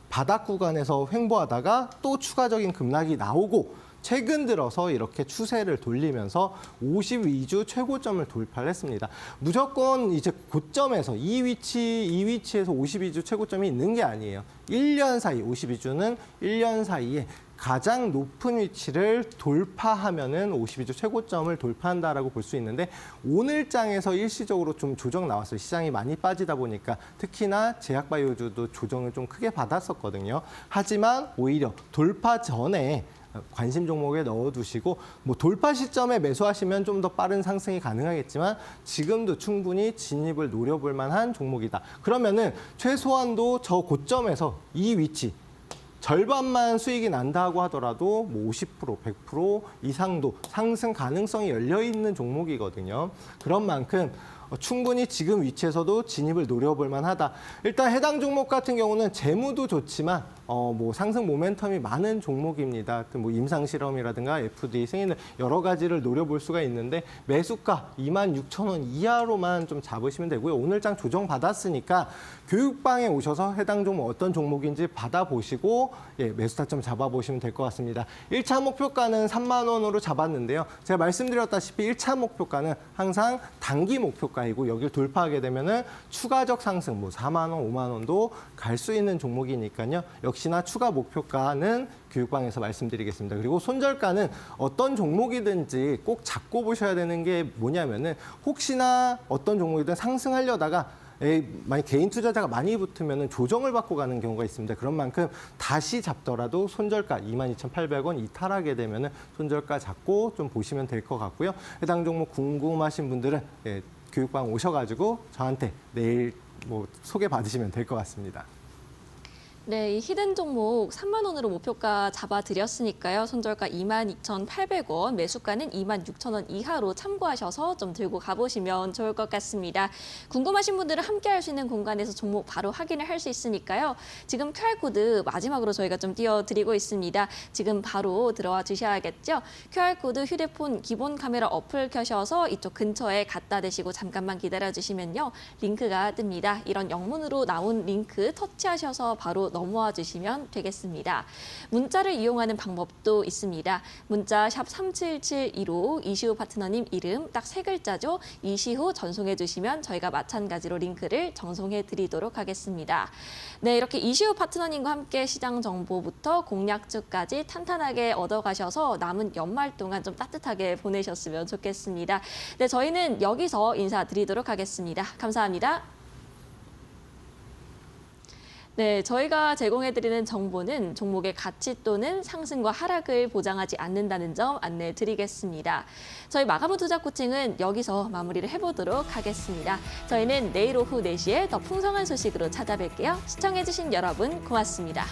바닥 구간에서 횡보하다가 또 추가적인 급락이 나오고 최근 들어서 이렇게 추세를 돌리면서 52주 최고점을 돌파를 했습니다. 무조건 이제 고점에서 이 위치에서 52주 최고점이 있는 게 아니에요. 1년 사이, 52주는 1년 사이에 가장 높은 위치를 돌파하면은 52주 최고점을 돌파한다라고 볼 수 있는데 오늘 장에서 일시적으로 좀 조정 나왔어요. 시장이 많이 빠지다 보니까 특히나 제약바이오주도 조정을 좀 크게 받았었거든요. 하지만 오히려 돌파 전에 관심 종목에 넣어두시고 뭐 돌파 시점에 매수하시면 좀 더 빠른 상승이 가능하겠지만 지금도 충분히 진입을 노려볼 만한 종목이다. 그러면은 최소한도 저 고점에서 이 위치 절반만 수익이 난다고 하더라도 뭐 50%, 100% 이상도 상승 가능성이 열려 있는 종목이거든요. 그런 만큼 충분히 지금 위치에서도 진입을 노려볼 만하다. 일단 해당 종목 같은 경우는 재무도 좋지만 뭐 상승 모멘텀이 많은 종목입니다. 뭐 임상 실험이라든가 FDA 승인을 여러 가지를 노려볼 수가 있는데 매수가 26,000원 이하로만 좀 잡으시면 되고요. 오늘장 조정 받았으니까 교육방에 오셔서 해당 종목 어떤 종목인지 받아보시고 매수 타점 잡아보시면 될 것 같습니다. 1차 목표가는 3만 원으로 잡았는데요. 제가 말씀드렸다시피 1차 목표가는 항상 단기 목표가이고 여기를 돌파하게 되면은 추가적 상승 뭐 4만 원, 5만 원도 갈 수 있는 종목이니까요. 역시나 추가 목표가는 교육방에서 말씀드리겠습니다. 그리고 손절가는 어떤 종목이든지 꼭 잡고 보셔야 되는 게 뭐냐면은 혹시나 어떤 종목이든 상승하려다가 만약 개인 투자자가 많이 붙으면 조정을 받고 가는 경우가 있습니다. 그런 만큼 다시 잡더라도 손절가 22,800원 이탈하게 되면 손절가 잡고 좀 보시면 될 것 같고요. 해당 종목 궁금하신 분들은 교육방 오셔가지고 저한테 내일 소개 받으시면 될 것 같습니다. 네, 이 히든 종목 3만 원으로 목표가 잡아드렸으니까요. 손절가 22,800원, 매수가는 26,000원 이하로 참고하셔서 좀 들고 가보시면 좋을 것 같습니다. 궁금하신 분들은 함께 할 수 있는 공간에서 종목 바로 확인을 할 수 있으니까요. 지금 QR코드 마지막으로 저희가 좀 띄워드리고 있습니다. 지금 바로 들어와 주셔야겠죠. QR코드 휴대폰 기본 카메라 어플 켜셔서 이쪽 근처에 갖다 대시고 잠깐만 기다려주시면요. 링크가 뜹니다. 이런 영문으로 나온 링크 터치하셔서 바로 넘어와 주시면 되겠습니다. 문자를 이용하는 방법도 있습니다. 문자 샵 3772로 이시우 파트너님 이름 딱 3글자죠. 이시우 전송해 주시면 저희가 마찬가지로 링크를 전송해 드리도록 하겠습니다. 네, 이렇게 이시우 파트너님과 함께 시장 정보부터 공략주까지 탄탄하게 얻어가셔서 남은 연말 동안 좀 따뜻하게 보내셨으면 좋겠습니다. 네, 저희는 여기서 인사드리도록 하겠습니다. 감사합니다. 네, 저희가 제공해드리는 정보는 종목의 가치 또는 상승과 하락을 보장하지 않는다는 점 안내해 드리겠습니다. 저희 마감후 투자 코칭은 여기서 마무리를 해보도록 하겠습니다. 저희는 내일 오후 4시에 더 풍성한 소식으로 찾아뵐게요. 시청해주신 여러분 고맙습니다.